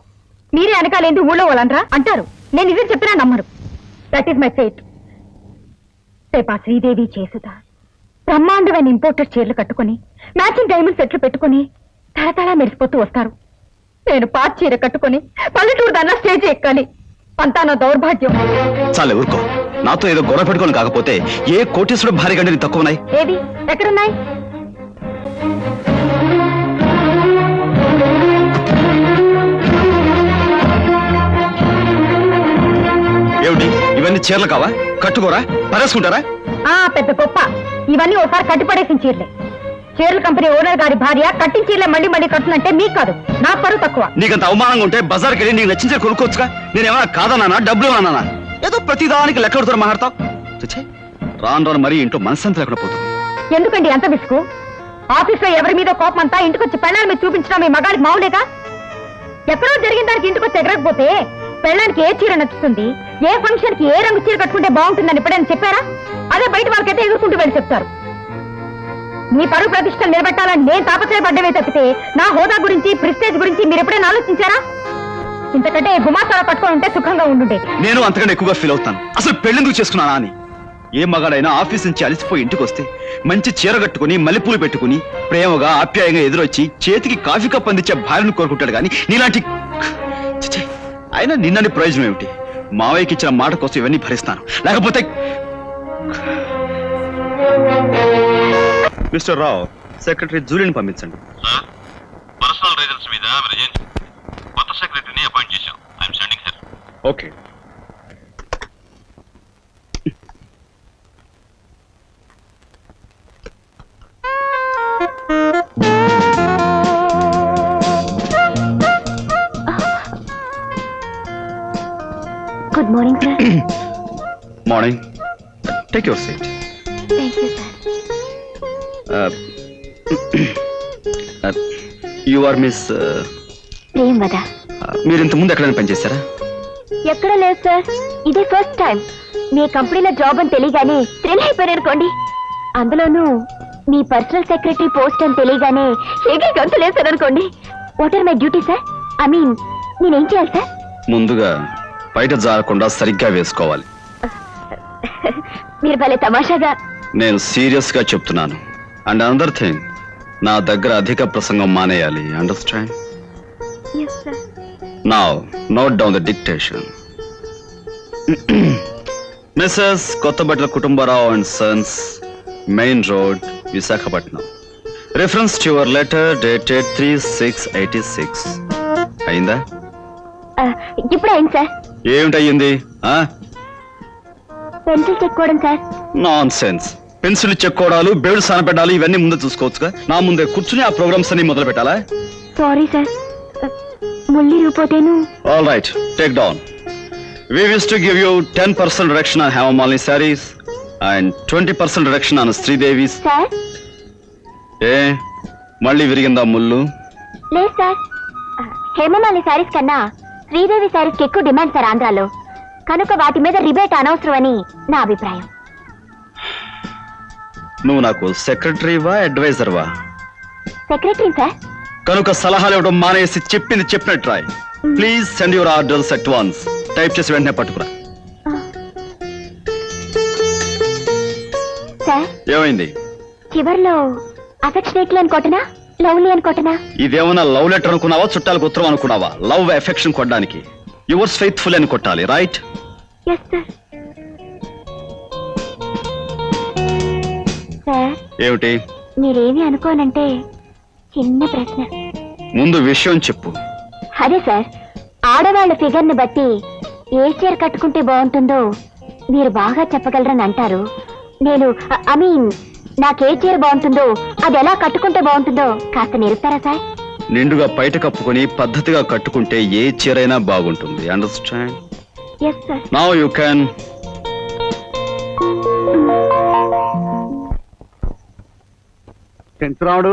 మీరే అనకాలేంది ఊళ్ళో వాళ్ళనరా అంటారు. నేను నిజం చెప్పినా నమ్మరు. That is my fate. రేపు ఆ శ్రీదేవి, జయసుధ బ్రహ్మాండమైన ఇంపోర్టెడ్ చీరలు కట్టుకుని మ్యాచింగ్ డైమండ్ సెట్లు పెట్టుకుని తళతళ మెరిసిపోతూ వస్తారు. నేను పాత చీర కట్టుకుని పల్లెటూరు దాన్నా స్టేజ్ ఎక్కాలి. అంతా నా దౌర్భాగ్యం. చాలే ఊరుకో. నాతో ఏదో గొడవ పెట్టుకోని కాకపోతే ఏ కోటీశ్వరుడు భారీ గంటే నీ తక్కువ ఉన్నాయి. ఏది, ఎక్కడున్నాయి? ఏమిటి ఇవన్నీ చీరలు కావా? కట్టుకోరా, పరేసుకుంటారా? పెద్ద గొప్ప. ఇవన్నీ ఒకసారి కట్టిపడేసిన చీరలే. చీరల కంపెనీ ఓనర్ గారి భార్య కట్టిన చీరలే మళ్ళీ మళ్ళీ కట్టునంటే మీకు కాదు, నా పరువు తక్కువ. నీకంత అవమానంగా ఉంటే బజార్కి వెళ్ళి నీకు నచ్చిన కొనుక్కోవచ్చుగా. నేనేమన్నా కాదన్నానా? డబ్బులు అన్నానా? ఏదో ప్రతిదానికి లెక్క కొడుతారు మాట్లాడతావు. రాను రాను మరీ ఇంట్లో మనశ్శాంతి లేకుండా పోతుంది. ఎందుకండి అంత విసుగు? ఆఫీస్ లో ఎవరి మీద కోపం అంతా ఇంటికొచ్చి పెళ్ళాల మీద చూపించడం మీ మగాడికి మావులేగా? ఎక్కడో జరిగిన దానికి ఇంటికొచ్చి ఎగరకపోతే పెళ్ళానికి ఏ చీర నచ్చుతుంది, ఏ ఫంక్షన్ కి ఏ రంగు చీర కట్టుకుంటే బాగుంటుందని ఎప్పుడైనా చెప్పారా? అదే బయట వాళ్ళకైతే ఎగురుకుంటూ వెళ్ళి చెప్తారు. మీ పరువు ప్రతిష్టలు నిలబెట్టాలని నేను తాపత్రయపడ్డమే తప్పితే నా హోదా గురించి, ప్రెస్టేజ్ గురించి మీరు ఎప్పుడైనా ఆలోచించారా? ఇంతకంటే గుమాసాల పట్టుకొని ఉంటే సుఖంగా ఉండుండే. నేను అంతకంటే ఎక్కువగా ఫీల్ అవుతాను. అసలు పెళ్ళెందుకు చేసుకున్నానా అని. ఏ మగాడైనా ఆఫీస్ నుంచి అలసిపోయి ఇంటికి వస్తే మంచి చీర కట్టుకుని మల్లెపూలు పెట్టుకుని ప్రేమగా ఆప్యాయంగా ఎదురొచ్చి చేతికి కాఫీ కప్ అందించే భార్యను కోరుకుంటాడు కానీ నీలాంటి అయినా నిన్నని ప్రయోజనం ఏమిటి? మావయ్యకి ఇచ్చిన మాట కోసం ఇవన్నీ భరిస్తాను. లేకపోతే మిస్టర్ రావు, సెక్రటరీ జూలిని పంపించండి. పర్సనల్ రీజన్స్ మీద కొత్త సెక్రటరీని అపాయింట్ చేశాం. I'm sending sir. Okay. Good morning sir. Morning. Take your seat. Thank you sir. You are miss Premavada. మీరు ఇంత ముందు ఎక్కడైనా పనిచేస్తారా? ఎక్కడ లేదు సార్, ఇదే ఫస్ట్ టైం. మీ కంపెనీలో జాబ్ అని తెలియగానే థ్రిల్ అయిపోయారు అనుకోండి. అందులోనూ మీ పర్సనల్ సెక్రటరీ పోస్ట్ అని తెలియగానే ఏకే గంతు లేదు అనుకోండి. What are my duty sir? I mean నేనేం చేయాలి సార్? ముందుగా బయట జారకుండా సరిగ్గా వేసుకోవాలి. మీరు భలే తమాషాగా. నేను సీరియస్ గా చెప్తున్నాను. అండ్ అనదర్ థింగ్, నా దగ్గర అధిక ప్రసంగం మానేయాలి. Understand? Yes, sir. Now note down the dictation. Mrs Kothabatla Kutumbarao and sons, main road, Visakhapatnam. Reference to your letter dated 3/6/86. అయిందా? ఇప్పుడు అయింది సార్. ఏమిటయ్యింది? పెన్సిల్ చెక్కోవడం సార్. Nonsense. పెన్సిల్ చెక్కోవడాలు, బేడు సానపెట్టాలి, ఇవన్నీ ముందే చూసుకోవచ్చుగా. నా ముందే కూర్చుని ఆ ప్రోగ్రామ్స్ అన్ని మొదలు పెట్టాలా? సారీ సార్, ముల్లి రూపోతేను. All right, take down. We wish to give you 10% reduction on Hemamalini sarees and 20% reduction on Sridevi's. Sir మళ్ళీ విరిగిందా ముళ్ళు? లేదు సార్, హేమమాలి శారీస్ కన్నా శ్రీదేవి శారీస్ కి ఎక్కువ డిమాండ్ సార్ ఆంధ్రాలో. కనుక వాటి మీద రిబేట్ అనవసరం అని నా అభిప్రాయం. నువ్వు నాకు సెక్రటరీవా, అడ్వైజర్వా? Secretary sir. కనుక సలహాలు ఇవ్వడం మానేసి చెప్పింది చెప్పినట్టు రాయ్. Please send your orders at once. Type చేసి వెంటనే పట్టుకురా. సార్ ఏమైంది? చివర్లో అఫెక్షనేట్లీ అనుకోటనా, లవ్లీ అనుకోటనా? ఇదేమన్నా లవ్ లెటర్ అనుకున్నావా, చుట్టాలకు ఉత్తరం అనుకున్నావా? లవ్ ఎఫెక్షన్ కొట్టడానికి యువర్స్ ఫెయిత్ఫుల్ అని కొట్టాలి. రైట్? Yes sir. సార్ ఏమిటి? మీరేమి అనుకోనంటే చిన్న ప్రశ్న. ముందు విషయం చెప్పు. అదే సార్, ఆడవాళ్ళ ఫిగర్ ని బట్టి ఏ చీర కట్టుకుంటే బాగుంటుందో మీరు బాగా చెప్పగలరని అంటారు. నేను ఐ మీన్ నాకే చీర బాగుంటుందో, అది ఎలా కట్టుకుంటే బాగుంటుందో కాస్త నేర్పుతారా సార్? నిండుగా బయట కప్పుకొని పద్ధతిగా కట్టుకుంటే ఏ చీరైనా బాగుంటుంది. Understand? Yes sir. Now you can. చెంచురాముడు,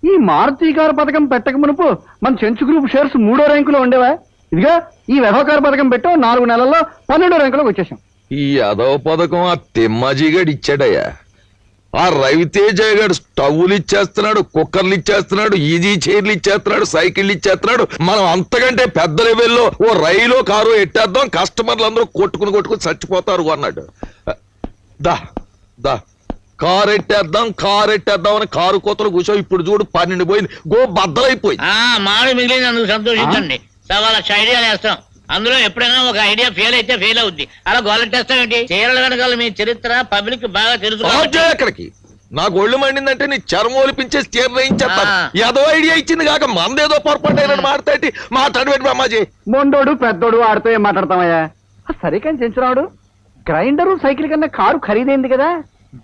ఈ మారుతి కారు పథకం పెట్టక మునుపు మన చెంచు గ్రూప్ షేర్స్ 3వ ర్యాంకులో ఉండేవా? ఇదిగా ఈ వ్యవహార పథకం పెట్టాం, 4 నెలల్లో 12వ ర్యాంకులోకి వచ్చేసాం. ఈ అదవ పథకం ఆ తిమ్మజీగాడు ఇచ్చాడయ్యా. ఆ రవితేజ గారు స్టవ్లు ఇచ్చేస్తున్నాడు, కుక్కర్లు ఇచ్చేస్తున్నాడు, ఈజీ చైర్లు ఇచ్చేస్తున్నాడు, సైకిళ్ళు ఇచ్చేస్తున్నాడు. మనం అంతకంటే పెద్ద లెవెల్లో ఓ రైలు కారు ఎట్టేద్దాం, కస్టమర్లు అందరూ కొట్టుకుని చచ్చిపోతారు అన్నాడు. దా దా కారు ఎట్టేద్దాం అని కారు కోతలు కూర్చో. ఇప్పుడు చూడు 12 పోయింది, గో బద్దలైపోయింది. మామిడి మిగిలింది, అందుకు సంతోషించండి. సవాళ్ళ ఐడియాలు వేస్తాం. అందులో ఎప్పుడైనా ఒక ఐడియా ఫెయిల్ అయితే ఫెయిల్ అవుద్ది. అలా గోలెట్టేస్తాం ఏంటి? చీరల వెనకాల మీ చరిత్ర పబ్లిక్ బాగా తెలుసు. ఎక్కడికి నాకు ఒళ్ళు మండిందంటే నీ చర్మం ఒలిపించేసి చీర వేయించేస్తాను. ఏదో ఐడియా ఇచ్చింది కాక మందేదో పొరపాటు అయినట్టు మాట్లాడబెట్టి అమ్మాజీ. మొండోడు పెద్దోడు ఆడితో ఏం మాట్లాడతామయ్యా? సరే కానీ చెంచురాముడు, గ్రైండరు సైకిల్ కన్నా కారు ఖరీదైంది కదా,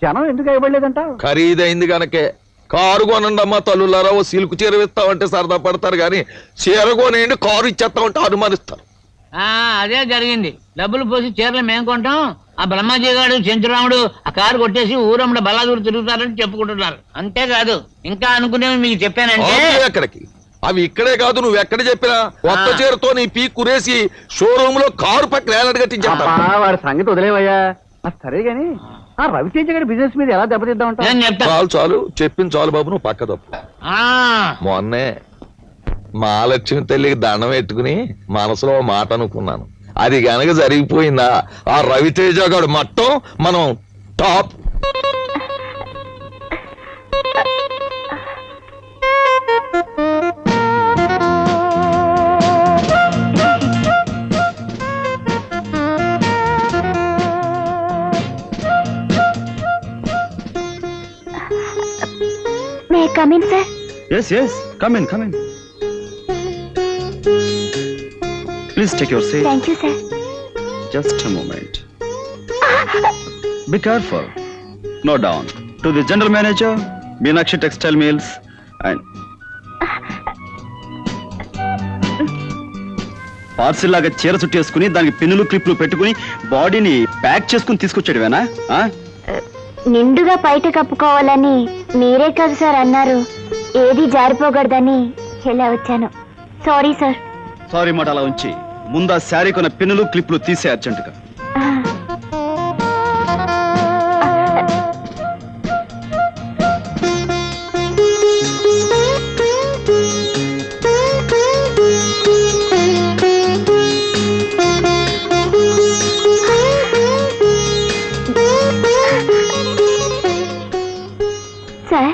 జనం ఎందుకు ఇవ్వలేదంట? ఖరీదైంది కనుకే కారు కొనండి అమ్మా తల్లులారా. ఓ సిల్క్ చీర ఇస్తామంటే సరదా పడతారు కానీ చీర కొనేయండి కారు ఇచ్చేస్తామంటే అనుమానిస్తారు. అదే జరిగింది. డబ్బులు పోసి చీరలు మేము కొంటాం, ఆ బ్రహ్మాజీ గారు చెంచురాముడు ఆ కారు కొట్టేసి ఊరమ్మడ బలాదూరు తిరుగుతారని చెప్పుకుంటున్నారు. అంతేకాదు ఇంకా అనుకునేవి మీకు చెప్పానంటే. ఎక్కడికి అవి ఇక్కడే కాదు, నువ్వు ఎక్కడ చెప్పినా కొత్త చీరతో నీ పీ కురేసి షోరూమ్ లో కారు పక్కన ఏలాంటి కట్టించేస్తా. వాడి సంగతి వదిలేవయ్యా. సరే గాని ఆ రవితేజ గారి బిజినెస్ మీద ఎలా దెబ్బతిద్దామంటా? చాలు చెప్పింది చాలు బాబు, నువ్వు పక్క తప్పు. మొన్నే మహాలక్ష్మి తల్లికి దండం పెట్టుకుని మనసులో మాట అనుకున్నాను. అది గనక జరిగిపోయిందా ఆ రవితేజ గారు మొత్తం మనం top. May I come in, sir? Yes, come in. Please take your seat. Thank you, sir. Just a moment. Be careful. Note down. To the general manager, Meenakshi Textile Mills, and parcel లాగా చీర చుట్టేసుకుని దానికి పిన్నులు క్లిప్లు పెట్టుకుని బాడీని pack చేసుకుని తీసుకొచ్చాడువేనా? నిండుగా బయట కప్పుకోవాలని మీరే కదా సార్ అన్నారు. ఏది జారిపోకూడదని ఇలా వచ్చాను. Sorry sir. సారీ మాట అలా ఉంచి ముందా శారీ కొన్న పిన్నులు క్లిప్లు తీసే అర్జెంటుగా. Sir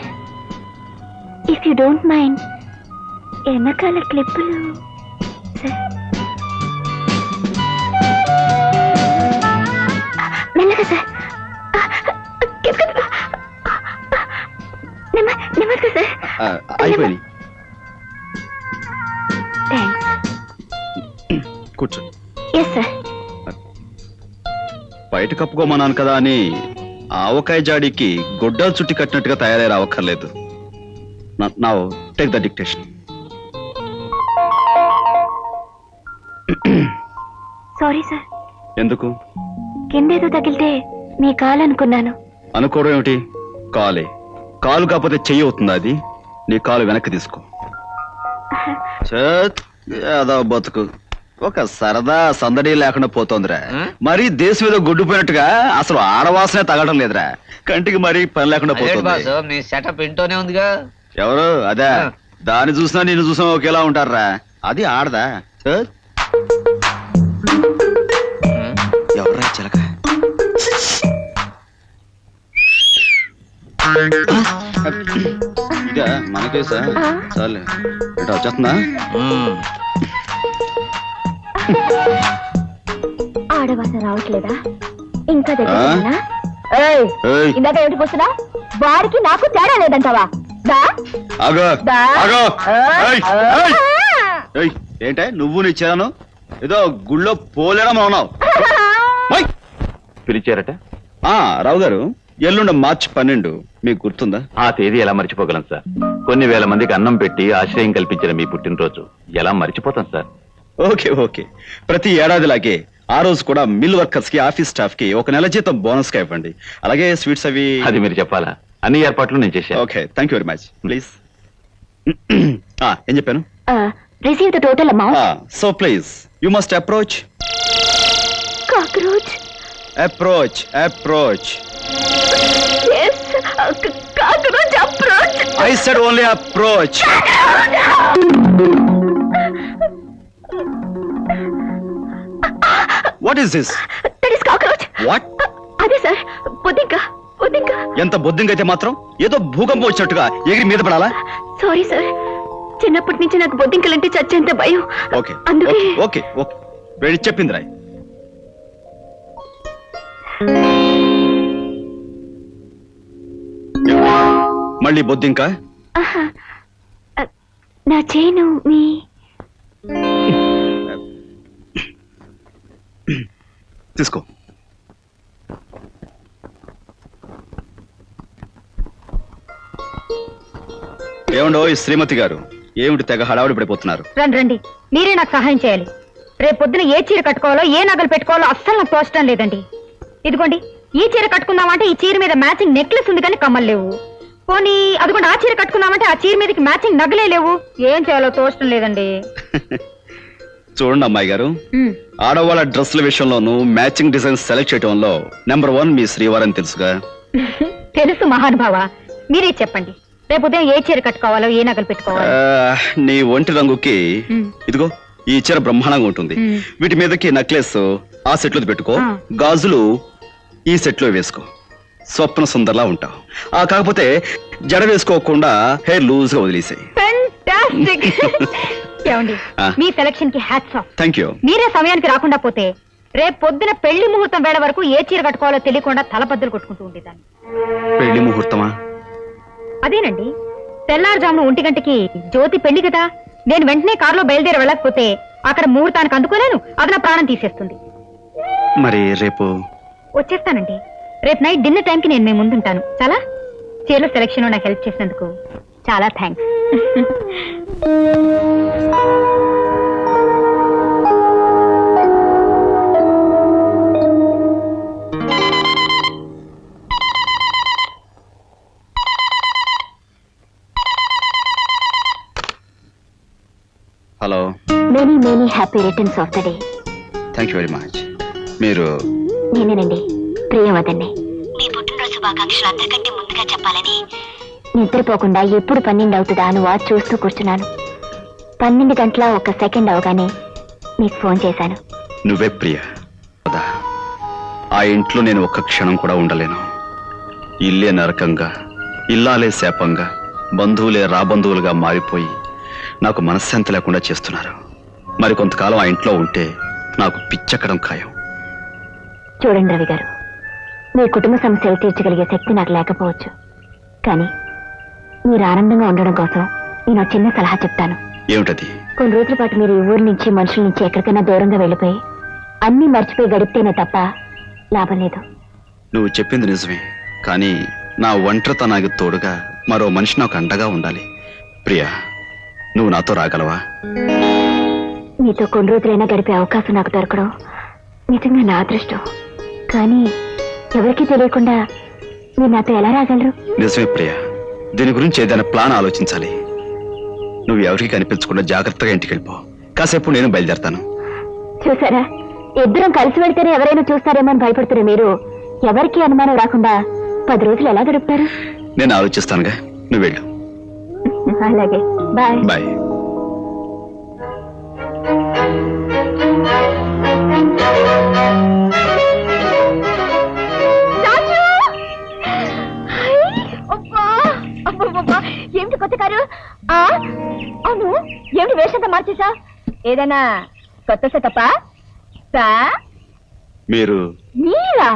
if you don't mind వెనకాల క్లిప్పులు సార్. మెల్లగా సార్. నెమ్మదిగా సార్. అయిపోయింది. థ్యాంక్స్. కూర్చో. Yes sir. బయట కప్పుకోమన్నాను కదా అని ఆవకాయ జాడికి గొడ్డలు చుట్టి కట్టినట్టుగా తయారై రావక్కర్లేదు. నా take the dictation. Sorry sir. ఎందుకు? కిందేదో తగిలితే మీ కాలు అనుకున్నాను. అనుకోవడం ఏమిటి? కాలే. కాలు కాకపోతే చెయ్యి అవుతుందా అది? నీ కాలు వెనక్కి తీసుకో. ఏదో బతుకు ఒక సరదా సందడి లేకుండా పోతోందిరా. మరి దేశం ఏదో గొడ్డుపోయినట్టుగా అసలు ఆడవాసనే తగడం లేదురా. కంటికి మరి పని లేకుండా పోతుంది. మీ సెటప్ ఇంటోనే ఉందిగా. ఎవరు? అదే. దాన్ని చూసినా నిన్ను చూసినా ఒకేలా ఉంటారా? అది ఆడదా? ఎవరా చిలక? ఇదా మనకేసా? చాలే ఇట్లా వచ్చేస్తుందా? ఆడవాస రావట్లేదా? ఇంకా ఏయ్. ఇందాక ఏమిటి పోస్తున్నా? వారికి నాకు తేడా లేదంటావా? ఆగో, ఆగో. ఏయ్, ఏంటే నువ్వు నీ చేరాను ఏదో గుళ్ళో పోలేడం ఉన్నావు. పిలిచారట? రావు గారు, ఎల్లుండ మార్చి 12 మీకు గుర్తుందా? ఆ తేదీ ఎలా మర్చిపోగలం సార్? కొన్ని వేల మందికి అన్నం పెట్టి ఆశ్రయం కల్పించిన మీ పుట్టినరోజు ఎలా మర్చిపోతాం సార్? Okay okay. ప్రతి ఏడాదిలాగే ఆ రోజు కూడా మిల్ వర్కర్స్ కి, ఆఫీస్ స్టాఫ్ కి 1 నెల జీతం బోనస్ గా ఇవ్వండి. అలాగే స్వీట్స్ అవి. అది మీరు చెప్పాలా? అన్ని ఏర్పాట్లు నేను చేశాను. Okay, thank you very much. Please. ఏం చెప్పాను? Receive the total amount. So please you must approach. Cockroach. Approach approach. Yes, cockroach approach. I said only approach. What is this? That is cockroach. What? అదే sir, బొద్దింక. ఎంత బొద్దింక అయితే మాత్రం ఏదో భూకంపం వచ్చినట్టుగా ఎగిరి మీద పడాలా? సారీ సార్, చిన్నప్పటి నుంచి నాకు బొద్దింకలంటే చచ్చేంత భయం. ఓకే అందుకే. Okay okay. వెళ్ళి చెప్పింది రాయ్. మళ్ళీ బొద్దింక? నా చేను మీ తీసుకో. ఏమండో ఈ శ్రీమతి గారు, ఏమిటి తెగ హడావుడి పడిపోతున్నారు? రండి, మీరే నాకు సహాయం చేయాలి. రేపు పొద్దున ఏ చీర కట్టుకోవాలో, ఏ నగలు పెట్టుకోవాలో అస్సలు నాకు తోచడం లేదండి. ఇదిగోండి, ఈ చీర కట్టుకుందామంటే ఈ చీర మీద మ్యాచింగ్ నెక్లెస్ ఉంది కానీ కమ్మలు లేవు. పోనీ అదిగోండి, ఆ చీర కట్టుకుందామంటే ఆ చీర మీదకి మ్యాచింగ్ నగలే లేవు. ఏం చేయాలో తోచడం లేదండి. చూడండి అమ్మాయి గారు, ఆడవాళ్ళ డ్రెస్ల విషయంలోనూ మ్యాచింగ్ డిజైన్ సెలెక్ట్ చేయడంలో నెంబర్ 1 మీ శ్రీవారని తెలుసుగా. తెలుసు మహానుభావ, మీరే చెప్పండి. రేపు ఉదయం ఏ చీర కట్టుకోవాలో, ఏ నగలు పెట్టుకోవాలో. నీ ఒంటి రంగుకి ఇదిగో ఈ చీర బ్రహ్మాండంగా ఉంటుంది. వీటి మీదకి నెక్లెస్ ఆ సెట్ లో పెట్టుకో, గాజులు ఈ సెట్ లో వేసుకో. స్వప్న సుందర్లా ఉంటావు. కాకపోతే జడ వేసుకోకుండా హెయిర్ లూజ్ గా వదిలేసాయి. ఏమండి, మీ సెలక్షన్ కి హ్యాట్స్ ఆఫ్. Thank you. మీరే సమయానికి రాకుండా పోతే రేపు పొద్దున పెళ్లి ముహూర్తం వేళ వరకు ఏ చీర కట్టుకోవాలో తెలియకుండా తలబద్దలు కొట్టుకుంటూ ఉండేదాన్ని. పెళ్లి ముహూర్తమా? అదేనండి, తెల్లారుజామున 1 గంటకి జ్యోతి పెళ్లి కదా. నేను వెంటనే కారులో బయలుదేరి వెళ్ళకపోతే అక్కడ ముహూర్తానికి అందుకోలేను, అది నా ప్రాణం తీసేస్తుంది. మరి రేపు వచ్చేస్తానండి. రేపు నైట్ డిన్నర్ టైంకి నేను మీ ముందుంటాను. చాలా చీరల సెలక్షన్ నాకు హెల్ప్ చేసినందుకు చాలా thanks. Hello. Many happy returns of the day. Thank you very much. మీరు? నేనేనండి, ప్రియవదన్ని. మీ పుట్టినరోజు శుభాకాంక్షలు అందరికంటే ముందుగా చెప్పాలని నిద్రపోకుండా ఎప్పుడు 12 అవుతుందా అని వాచ్ చూస్తూ కూర్చున్నాను. 12 గంటల 1 సెకండ్ అవగానే మీకు ఫోన్ చేశాను. నువ్వే ప్రియ. ఆ ఇంట్లో నేను ఒక్క క్షణం కూడా ఉండలేను. ఇల్లే నరకంగా, ఇల్లాలే శాపంగా, బంధువులే రాబంధువులుగా మారిపోయి నాకు మనశ్శాంతి లేకుండా చేస్తున్నారు. మరి కొంతకాలం ఆ ఇంట్లో ఉంటే నాకు పిచ్చెక్కడం ఖాయం. చూడండి రవి గారు, మీ కుటుంబ సమస్యలు తీర్చగలిగే శక్తి నాకు లేకపోవచ్చు, కానీ మీరు ఆనందంగా ఉండడం కోసం నేను చిన్న సలహా చెప్తాను. ఏమిటది? కొన్ని రోజుల పాటు మీరు ఈ ఊరి నుంచి మనుషుల నుంచి ఎక్కడికైనా దూరంగా వెళ్ళిపోయి అన్నీ మర్చిపోయి గడిపితేనే తప్ప లాభం లేదు. నువ్వు చెప్పింది నిజమే, కానీ నా ఒంటరితనానికి తోడుగా మరో మనిషి నాకు అండగా ఉండాలి. ప్రియా, నువ్వు నాతో రాగలవా? మీతో కొన్ని రోజులైనా గడిపే అవకాశం నాకు దొరకడం నిజంగా నా అదృష్టం, కానీ ఎవరికీ తెలియకుండా మీరు నాతో ఎలా రాగలరు? నిజమే ప్రియా, దీని గురించి ఏదైనా ప్లాన్ ఆలోచించాలి. నువ్వు ఎవరికి కనిపించకుండా జాగ్రత్తగా ఇంటికి వెళ్ళిపో. కాసేపు నేను బయలుదేరతాను. చూసారా, ఇద్దరం కలిసి వెళ్తేనే ఎవరైనా చూస్తారేమో అని భయపడుతున్నారు మీరు. ఎవరికి అనుమానం రాకుండా 10 రోజులు ఎలా గడుపుతారు? నేను ఆలోచిస్తానుగా, నువ్వు వెళ్ళు. అలాగే, బాయ్. బాయ్. ఏమిటి కొత్త కారు? అవును, ఏమిటి వేషంతా మార్చేసా? ఏదైనా కొత్త సెటప్పా? మీరు మీరా?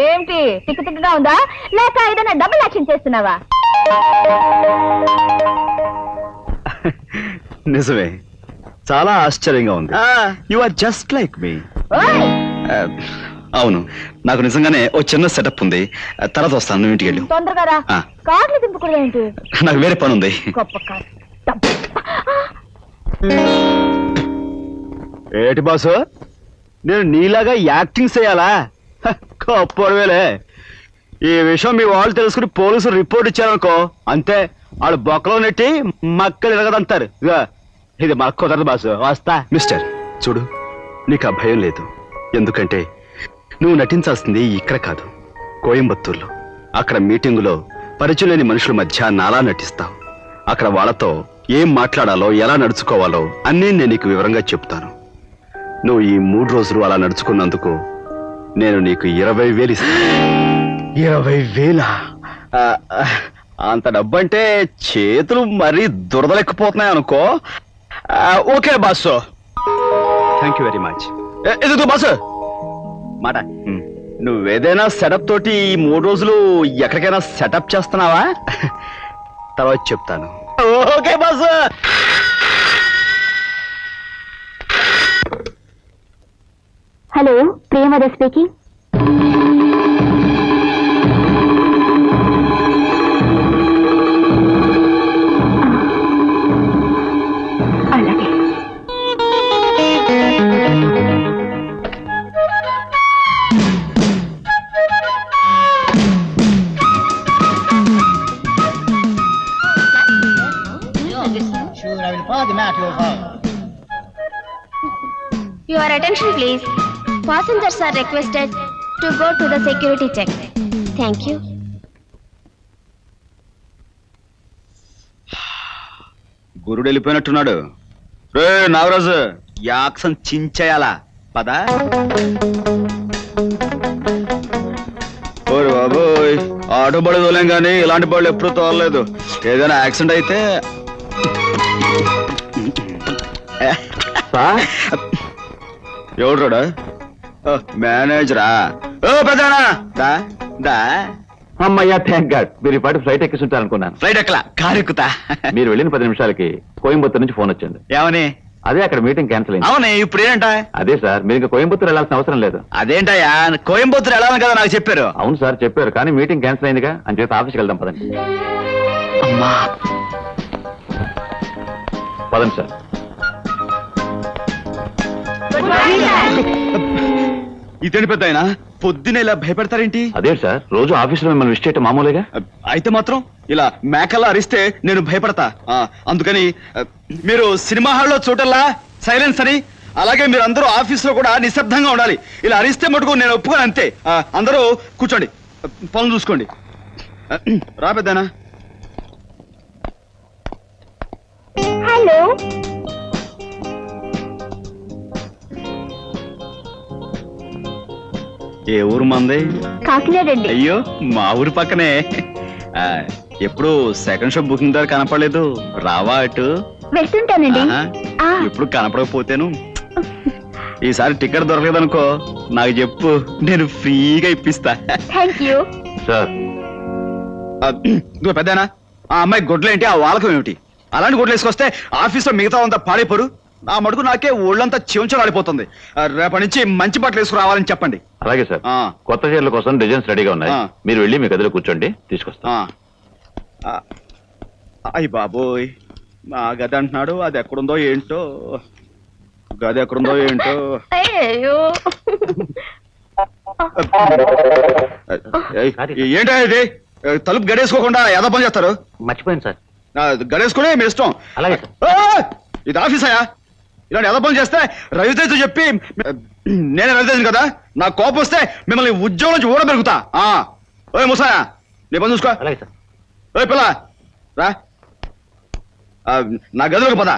ఏమిటి తిక్కు తిక్కుగా ఉందా, లేక ఏదైనా డబుల్ యాక్షన్ చేస్తున్నావా? నిజమే, చాలా ఆశ్చర్యంగా ఉంది. యు ఆర్ జస్ట్ లైక్ మీ. అవును, నాకు నిజంగానే ఓ చిన్న సెటప్ ఉంది. తర్వాత వస్తాను, నువ్వు ఇంటికి వెళ్ళు. తొందరగా రా. కార్లు దింపుకూడదు ఏంటి? నాకు వేరే పని ఉంది. గొప్ప కారు. ఏటి బాసు, నేను నీలాగా యాక్టింగ్ చేయాలా? గొప్పవేలే. ఈ విషయం మీ వాళ్ళు తెలుసుకుని పోలీసులు రిపోర్ట్ ఇచ్చారనుకో, అంతే, వాళ్ళు బొక్కలో నెట్టి మక్కలు ఎరగదంటారు. ఇది మాకు కుదరదు బాసు, వస్తా. మిస్టర్, చూడు, నీకు ఆ భయం లేదు. ఎందుకంటే నువ్వు నటించాల్సింది ఇక్కడ కాదు, కోయంబత్తూర్లో. అక్కడ మీటింగులో పరిచయం లేని మనుషుల మధ్య నాలా నటిస్తావు. అక్కడ వాళ్ళతో ఏం మాట్లాడాలో, ఎలా నడుచుకోవాలో అన్నీ నేను నీకు వివరంగా చెప్తాను. నువ్వు ఈ 3 రోజులు అలా నడుచుకున్నందుకు నేను నీకు 20,000 ఇస్తాను. 20,000? అంత డబ్బంటే చేతులు మరీ దురదలెక్కిపోతున్నాయి అనుకో. Okay boss, thank you very much. ఎదుగు బాసు మాట, నువ్వేదైనా సెటప్ తోటి ఈ 3 రోజులు ఎక్కడికైనా సెటప్ చేస్తున్నావా? తర్వాత చెప్తాను. Okay boss. Hello, Priyamada speaking. అలాగే. Your attention please. Passengers are requested to go to the security check. Thank you. గురుడు వెళ్ళిపోయినట్టున్నాడు. రే నాగరాజు, యాక్షన్ చించేయాలా? పద. ఓరి బాబోయ్, ఆటో బడి తోలేం కానీ ఇలాంటి బళ్ళు ఎప్పుడు తోలలేదు. ఏదైనా యాక్సిడెంట్ అయితే ఎవడు రాడా? మేనేజరా? ఓ పెద్దనా, దా దా. అమ్మయ్యా, థ్యాంక్ గాడ్. మీరు ఈ పాటి ఫ్లైట్ ఎక్కిస్తుంటారు అనుకున్నాను. ఫ్లైట్ ఎక్కలా, కారు ఎక్కుతా. మీరు వెళ్ళిన 10 నిమిషాలకి కోయంబత్తూర్ నుంచి ఫోన్ వచ్చింది. ఏమని? అదే అక్కడ మీటింగ్ క్యాన్సిల్ అయింది. అవునే, ఇప్పుడు ఏంట? అదే సార్, మీరు ఇంకా కోయంబత్తూర్ వెళ్ళాల్సిన అవసరం లేదు. అదేంటయ్యా, కోయంబత్తూర్ వెళ్ళాలని కదా నాకు చెప్పారు. అవును సార్ చెప్పారు, కానీ మీటింగ్ క్యాన్సిల్ అయిందిగా, అని చెప్పి ఆఫీస్కి వెళ్దాం పదండి. అమ్మా, పదండి సార్. ఇతని పెద్ద ఆయన పొద్దునే ఇలా భయపెడతారేంటి? అదే సార్, రోజు ఆఫీసులో మిమ్మల్ని విష్ చేయటం మామూలుగా. అయితే మాత్రం ఇలా మేకల్లా అరిస్తే నేను భయపడతా. అందుకని మీరు సినిమా హాల్లో చూడల్లా సైలెన్స్ అని, అలాగే మీరు అందరూ ఆఫీసులో కూడా నిశ్శబ్దంగా ఉండాలి. ఇలా అరిస్తే మటుకు నేను ఒప్పుకోను, అంతే. అందరూ కూర్చోండి, పనులు చూసుకోండి. రా పెద్దనా. హలో, ఏ ఊరు మంది? కాకినాడ అండి. అయ్యో, మా ఊరు పక్కనే. ఎప్పుడు సెకండ్ షో బుకింగ్ ద్వారా కనపడలేదు, రావా అటు? వెళ్తుంటానండి. ఆహా, ఎప్పుడు కనపడకపోతేను ఈసారి టికెట్ దొరకలేదనుకో నాకు చెప్పు, నేను ఫ్రీగా ఇప్పిస్తా. Thank you. సార్ ఇదిగో పెద్దనా, ఆ అమ్మాయి గొడ్లేంటి, ఆ వాలకం ఏమిటి? అలాంటి గొడ్లు వేసుకొస్తే ఆఫీస్లో మిగతా అంతా పాడైపోరు. ఆ మడుగు నాకే ఒళ్ళంతా చెంచలాడిపోతుంది. రేపటి నుంచి మంచి బట్టలు వేసుకురావాలని చెప్పండి. అలాగే సార్. కొత్త చీరల కోసం డిజైన్స్ రెడీగా ఉన్నాయి, మీరు వెళ్ళి మీ గదిలో కూర్చోండి, తీసుకొస్తా. అయ్యి బాబోయ్, మా గది అంటున్నాడు, అది ఎక్కడుందో ఏంటో, గది ఎక్కడుందో ఏంటో. ఏంటో ఇది, తలుపు గడేసుకోకుండా ఏదో పని చేస్తారు? మర్చిపోయాను సార్. గడేసుకునే మీ ఇష్టం. అలాగే. ఇది ఆఫీస్ అయ్యా, ఇలాంటి ఏదో పని చేస్తే రవితేజ చెప్పి, నేనే రవితేజను కదా, నాకు కోపం వస్తే మిమ్మల్ని ఉద్యోగం నుంచి ఊడబెరుగుతా. ఓ ముసాయా, నీ పని చూసుకో. అలాగే సార్. ఓ పిల్ల రా, నా గదిలోకి పద.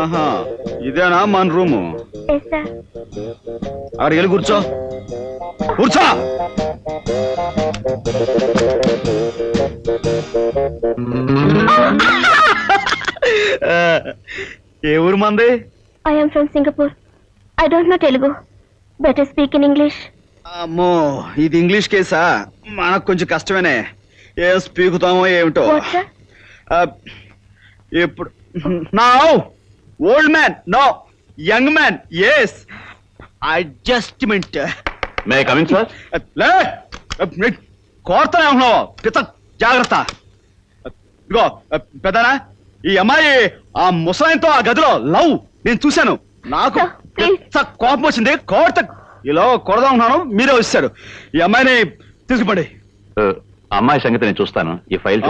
ఆహా, ఇదేనా మన రూము? అక్కడికి వెళ్ళి కూర్చో, కూర్చో. ఏ ఊరు మంది? I am from Singapore. I don't know Telugu. Better speak in English. అమ్మో, ఇది ఇంగ్లీష్ కేసా? మనకు కొంచెం కష్టమేనే. ఏం స్పీకుతామో ఏమిటో. ఇప్పుడు now old man, no young man. Yes, adjustment. May I come in sir? లే, కోరుతానే ఉన్నావు పిత, జాగ్రత్త. ఇదిగో పెద్దనా, ఈ అమ్మాయి ఆ ముసలాయంతో ఆ గదిలో లవ్ నేను చూశాను. నాకు కోపం వచ్చింది, కోర్త ఇలా కొడదా ఉన్నాను, మీరే వచ్చారు. ఈ అమ్మాయిని తీసుకుపండి. అమ్మాయి సంగతి నేను చూస్తాను, ఈ ఫైల్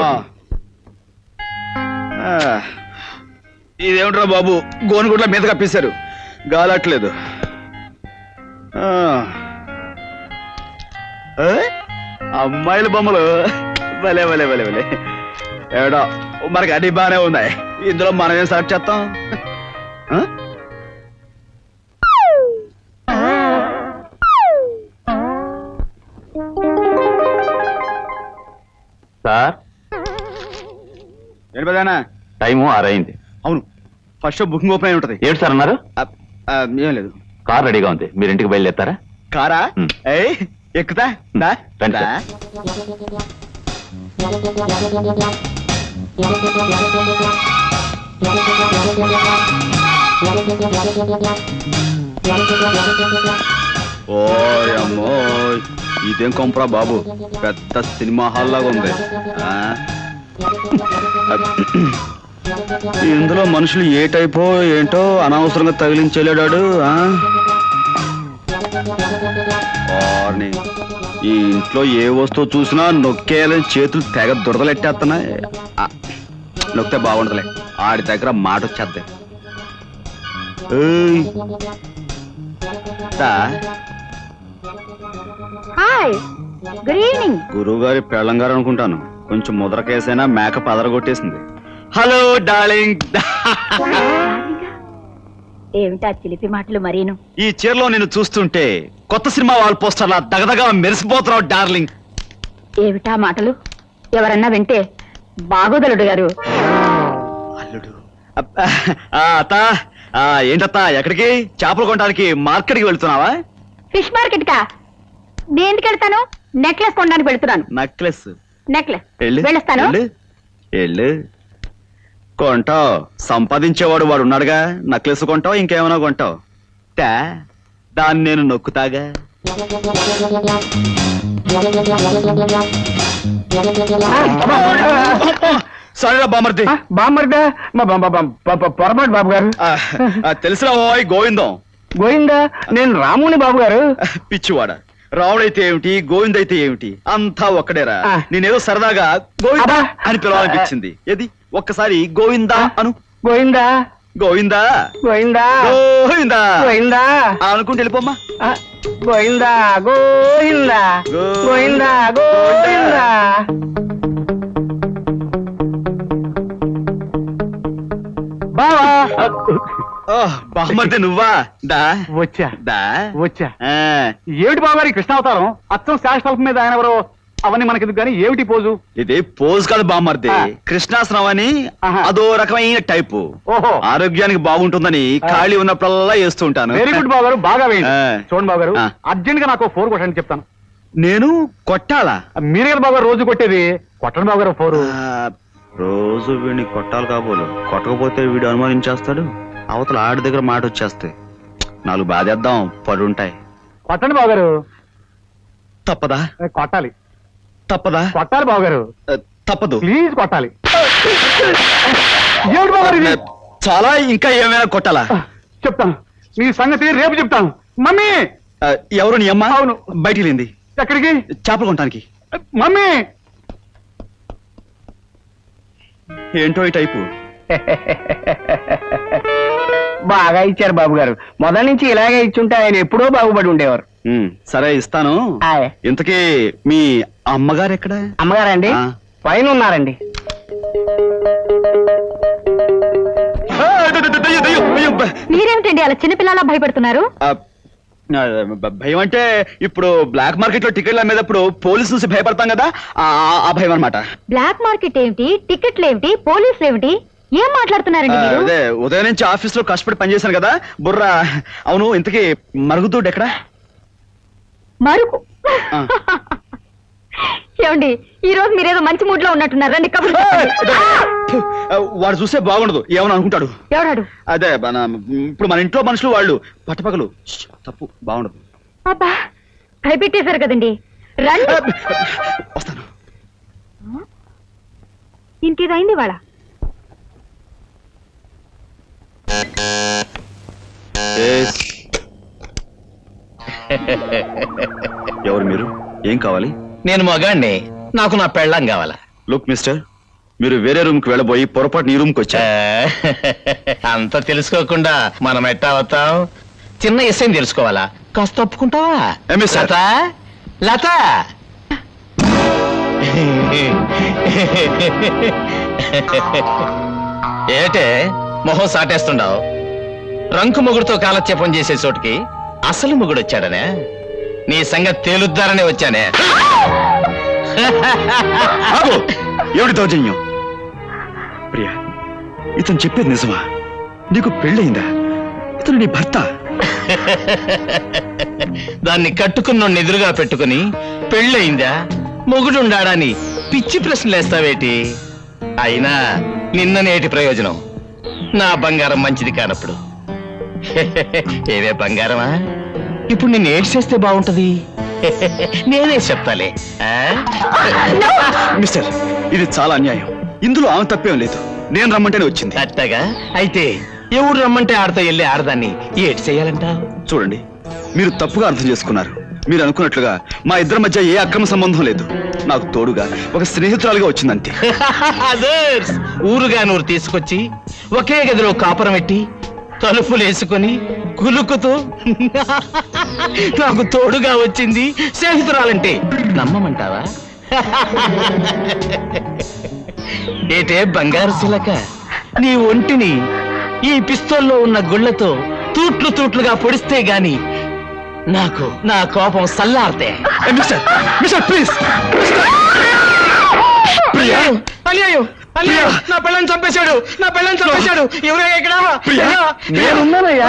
ఇదేమిట్రా బాబు, గోనుగుడ్ల మీద కప్పేశారు, గాలట్లేదు. అమ్మాయిల బొమ్మలు భలే భలే భలే భలే. ఏడో మనకి అన్ని బాగానే ఉన్నాయి, ఇందులో మనం ఏం సెలెక్ట్ చేస్తాం? సార్ ఏంటి పెదానా, టైము 6 అయింది. అవును, ఫస్ట్ షో బుకింగ్ ఓపెన్ అయి ఉంటది. ఏంటి సార్ అన్నారు? ఏం లేదు, కార్ రెడీగా ఉంది, మీరు ఇంటికి బయలుదేరతారా? కారా? ఎక్కుతా. రండి సార్. ఓ అమ్మో, ఇదేం కొంపరా బాబు, పెద్ద సినిమా హాల్ లాగా ఉంది. ఇందులో మనుషులు ఏ టైపో ఏంటో అనవసరంగా తగిలించేలేడాడు. ఈ ఇంట్లో ఏ వస్తువు చూసినా నొక్కేయాలని చేతులు తెగ దురదలెట్టేస్తున్నాయి. నొక్కితే బాగుంటలే, ఆడి దగ్గర మాట వచ్చేద్ది. Hi, good evening. గురువు గారి పెళ్ళంగారు అనుకుంటాను, కొంచెం ముద్ర కేసైనా మేక పదరగొట్టేసింది. Hello darling. ఏమిటా చిలిపి మాటలు మరీను? ఈ చీరలో నేను చూస్తుంటే కొత్త సినిమా వాల్ పోస్టర్లా దగదగా మెరిసిపోతున్నావు డార్లింగ్. ఏమిటా మాటలు? ఎవరన్నా వింటే బాగోదలుడు గారు. అల్లుడు అత్త, ఏంటత్తా ఎక్కడికి? చేపలు కొనడానికి మార్కెట్కి వెళ్తున్నావా? ఫిష్ మార్కెట్ కా? దేనికి వెళ్తాను? నెక్లెస్ కొనడానికి వెళ్తున్నాను. నెక్లెస్? నెక్లెస్ వెళ్ళు, వెళ్ళొస్తాను. వెళ్ళు, కొంటావు. సంపాదించేవాడు వాడు ఉన్నాడుగా, నెక్లెస్ కొంటావు, ఇంకేమైనా కొంటావు. దాన్ని నేను నొక్కుతాగా. సరేరా బామర్ది. బామర్దా? పొరపాటు బాబు గారు. తెలిసిన గోవిందం. గోవిందా? నేను రాముని బాబు గారు. పిచ్చివాడ, రావుడైతే ఏమిటి, గోవిందైతే ఏమిటి, అంతా ఒక్కడేరా. నేనేదో సరదాగా గోవిందా అని పిలవాలనిపించింది. ఏది ఒక్కసారి గోవిందా అను. గోవిందా గోవిందా గోవిందా గోవిందా గోవిందా అనుకుంటే వెళ్ళిపోమ్మా. గోవిందా గోవిందా గోవిందా గోవిందా. బావా బామ్మర్ది నువ్వా దా వచ్చా దా వచ్చా ఏమిటి బావగారి కృష్ణావతారం అచ్చం శాశ్వత మీద ఆయన ఎవరో అవన్నీ మనకెందుకు కానీ ఏమిటి పోజు? ఇది పోజ్ కాదు బామ్మర్ది, కృష్ణాసనం అని అదో రకమైన టైపు. ఓహో, ఆరోగ్యానికి బాగుంటుందని ఖాళీ ఉన్నప్పుడల్లా వేస్తూ ఉంటాను. వెరీ గుడ్ బావగారు, బాగా వేయండి. చూడండి బావగారు, అర్జెంట్ గా నాకు 4 కొట్టండి చెప్తాను. నేను కొట్టాలా? మీరే కదా బావగారు రోజు కొట్టేది, కొట్టండి బావగారు 4. రోజు వీడిని కొట్టాలి కాబోలు, కొట్టకపోతే వీడు అనుమానించేస్తాడు, అవతల ఆడి దగ్గర మాట వచ్చేస్తే 4 బాధేద్దాం, పడుంటాయి. కొట్టండి బావగారు. తప్పదా? కొట్టాలి. తప్పదా? కొట్టాలి బావగారు. తప్పదు, ప్లీజ్ కొట్టాలి. ఏమిటి బావగారు ఇది? చాలా ఇంకా ఏమైనా కొట్టాలా? చెప్తాను, మీ సంగతి రేపు చెప్తాను. మమ్మీ! ఎవరు నీ అమ్మ? అవును. బయటికి వెళ్ళింది. ఎక్కడికి? చేపలు కొనటానికి. మమ్మీ! ఏంటో ఈ టైపు. బాగా ఇచ్చారు బాబు గారు, మొదటి నుంచి ఇలాగే ఇచ్చుంటే ఆయన ఎప్పుడో బాగుపడి ఉండేవారు. సరే ఇస్తాను. ఇంతకీ మీ అమ్మగారు ఎక్కడ? అమ్మగారండి పైన ఉన్నారండి. మీరేమిటండి అలా చిన్నపిల్లలా భయపడుతున్నారు? భయం అంటే ఇప్పుడు బ్లాక్ మార్కెట్ లో టికెట్లు అమ్మేటప్పుడు పోలీసు నుంచి భయపడతాం కదా, ఆ భయం అనమాట. బ్లాక్ మార్కెట్ ఏమిటి, టికెట్లు ఏమిటి, పోలీసులు ఏమిటి, ఏం మాట్లాడుతున్నారండి మీరు? అదే ఉదయం నుంచి ఆఫీస్ లో కష్టపడి పనిచేశాను కదా బుర్ర. అవును, ఇంతకీ మరుగుదొడ్డు ఎక్కడ? మరుగు ఏమండి, ఈ రోజు మీరేదో మంచి మూడ్ లో ఉన్నట్టున్నారు, రండి కబుర్లు చెప్పండి. వాడు చూస్తే బాగుండదు, ఏమని అనుకుంటాడు. ఎవడాడు? అదే ఇప్పుడు మన ఇంట్లో మనుషులు వాళ్ళు పట్టపగలు, తప్పు, బాగుండదు. అబ్బా, భయపెట్టేశారు కదండి, రండి. వస్తాను. ఇంకేదైంది వాళ్ళ? ఎవరు మీరు? ఏం కావాలి? నేను మగాణ్ణి, నాకు నా పెళ్ళం కావాలా. లుక్ మిస్టర్, మీరు వేరే రూమ్ కి వెళ్ళబోయి పొరపాటు నీ రూమ్ కి వచ్చా. అంత తెలుసుకోకుండా మనం ఎట్టా అవుతాం? చిన్న విషయం తెలుసుకోవాలా, కాస్త తప్పుకుంటావా? లత, లత. ఏటే మొహం సాటేస్తుండవు? రంకు మొగుడుతో కాలక్షేపం చేసే చోటుకి అసలు మొగుడు వచ్చాడనే? నీ సంగతి తేలుద్దారనే వచ్చానే. ఏమిటి దౌర్జన్యం? ప్రియా, ఇతను చెప్పేది నిజమా? నీకు పెళ్ళయిందా? ఇతను నీ భర్త? దాన్ని కట్టుకున్న ఎదురుగా పెట్టుకుని పెళ్ళయిందా, మొగుడుండాడని పిచ్చి ప్రశ్నలేస్తావేటి? అయినా నిన్న నేటి ప్రయోజనం, నా బంగారం మంచిది కానప్పుడు. ఏవే బంగారమా, ఇప్పుడు నిన్ను ఏడ్ చేస్తే బాగుంటది, నేనే చెప్తాలే. మిస్టర్, ఇది చాలా అన్యాయం. ఇందులో ఆమె తప్పేం లేదు, నేను రమ్మంటేనే వచ్చింది. అట్టగా అయితే ఎవరు రమ్మంటే ఆడతా వెళ్ళి ఆడదాన్ని ఏడ్ చేయాలంట? చూడండి, మీరు తప్పుగా అర్థం చేసుకున్నారు. మీరు అనుకున్నట్లుగా మా ఇద్దరి మధ్య ఏ అక్రమ సంబంధం లేదు. నాకు తోడుగా ఒక స్నేహితురాలుగా వచ్చిందంతే. ఊరుగా నూరు తీసుకొచ్చి ఒకే గదిలో కాపురం పెట్టి తలుపులు వేసుకొని కులుకుతూ నాకు తోడుగా వచ్చింది స్నేహితురాలంటే నమ్మమంటావా? ఏటే బంగారు శిలక, నీ ఒంటిని ఈ పిస్తోల్లో ఉన్న గుళ్లతో తూట్లు తూట్లుగా పొడిస్తే గాని నాకు నా కోపం సల్లార్తే. అయ్యో, నా పిల్లని చంపేశాడు, నా పిల్లని చంపేశాడు. ఎవరే ఇక్కడ? నేనున్నానయ్యా.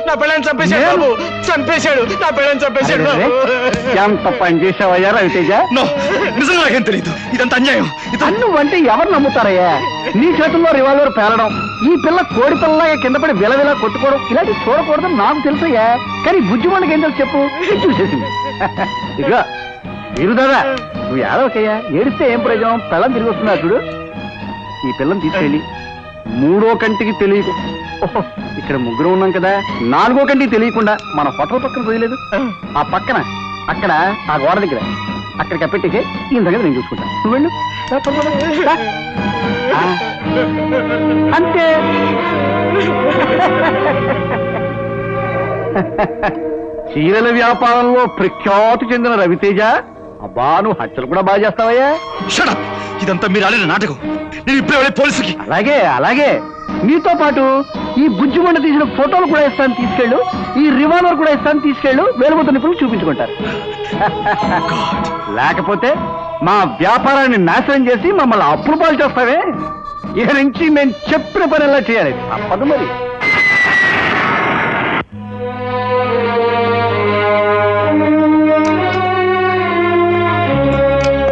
నా పిల్లని చంపేశాడు బాబు, చంపేశాడు, నా పిల్లని చంపేశాడు. ఎంత పని చేసావయ్యా రవితేజ? నిజంగా నాకేం తెలియదు, ఇదంత అన్యాయం. నువ్వంటే ఎవరు నమ్ముతారయ్యా? నీ చేతుల్లో రివాల్వర్ పేలడం, ఈ పిల్ల కోడి పిల్లలాగా కింద పడి విలవిలా కొట్టుకోవడం, ఇలాంటి చూడకూడదని నాకు తెలుసయ్యా. కానీ బుజ్జి వాళ్ళకి ఏం తెలుసు చెప్పు? చూసేసింది. ఇదిగో వీరు దాదా, నువ్వు ఏడవకయ్యా, ఏడిస్తే ఏం ప్రయోజనం? పిల్లని తిరిగి వస్తున్నా చూడు. ఈ పిల్లని తీసుకెళ్ళి 3వ కంటికి తెలియదు, ఇక్కడ 3 ఉన్నాం కదా, 4వ కంటికి తెలియకుండా మన హోటల్ పక్కన పోయలేదు, ఆ పక్కన అక్కడ ఆ గోడ దగ్గర అక్కడికి పెట్టేసి ఈ సంగతి నేను చూసుకుంటాను. నువ్వు వెళ్ళు. అంతే. చీరల వ్యాపారంలో ప్రఖ్యాతి చెందిన రవితేజ, అబ్బా నువ్వు హత్యలు కూడా బాగా చేస్తావయ్యా. ఇదంతా మీరు ఆడిన నాటకం. నేను ఇప్పుడే వెళ్ళి పోలీసుకి. అలాగే అలాగే నీతో పాటు ఈ బుజ్జిమండ తీసిన ఫోటోలు కూడా ఇస్తాను తీసుకెళ్ళు, ఈ రివాల్వర్ కూడా ఇస్తాను తీసుకెళ్ళు, వేలుముద్ర నిపుణులు చూపించుకుంటారు. లేకపోతే మా వ్యాపారాన్ని నాశనం చేసి మమ్మల్ని అప్పులు పాలు చేస్తావే. ఇక నుంచి మేము చెప్పిన పని ఎలా చేయాలి తప్పదు మరి.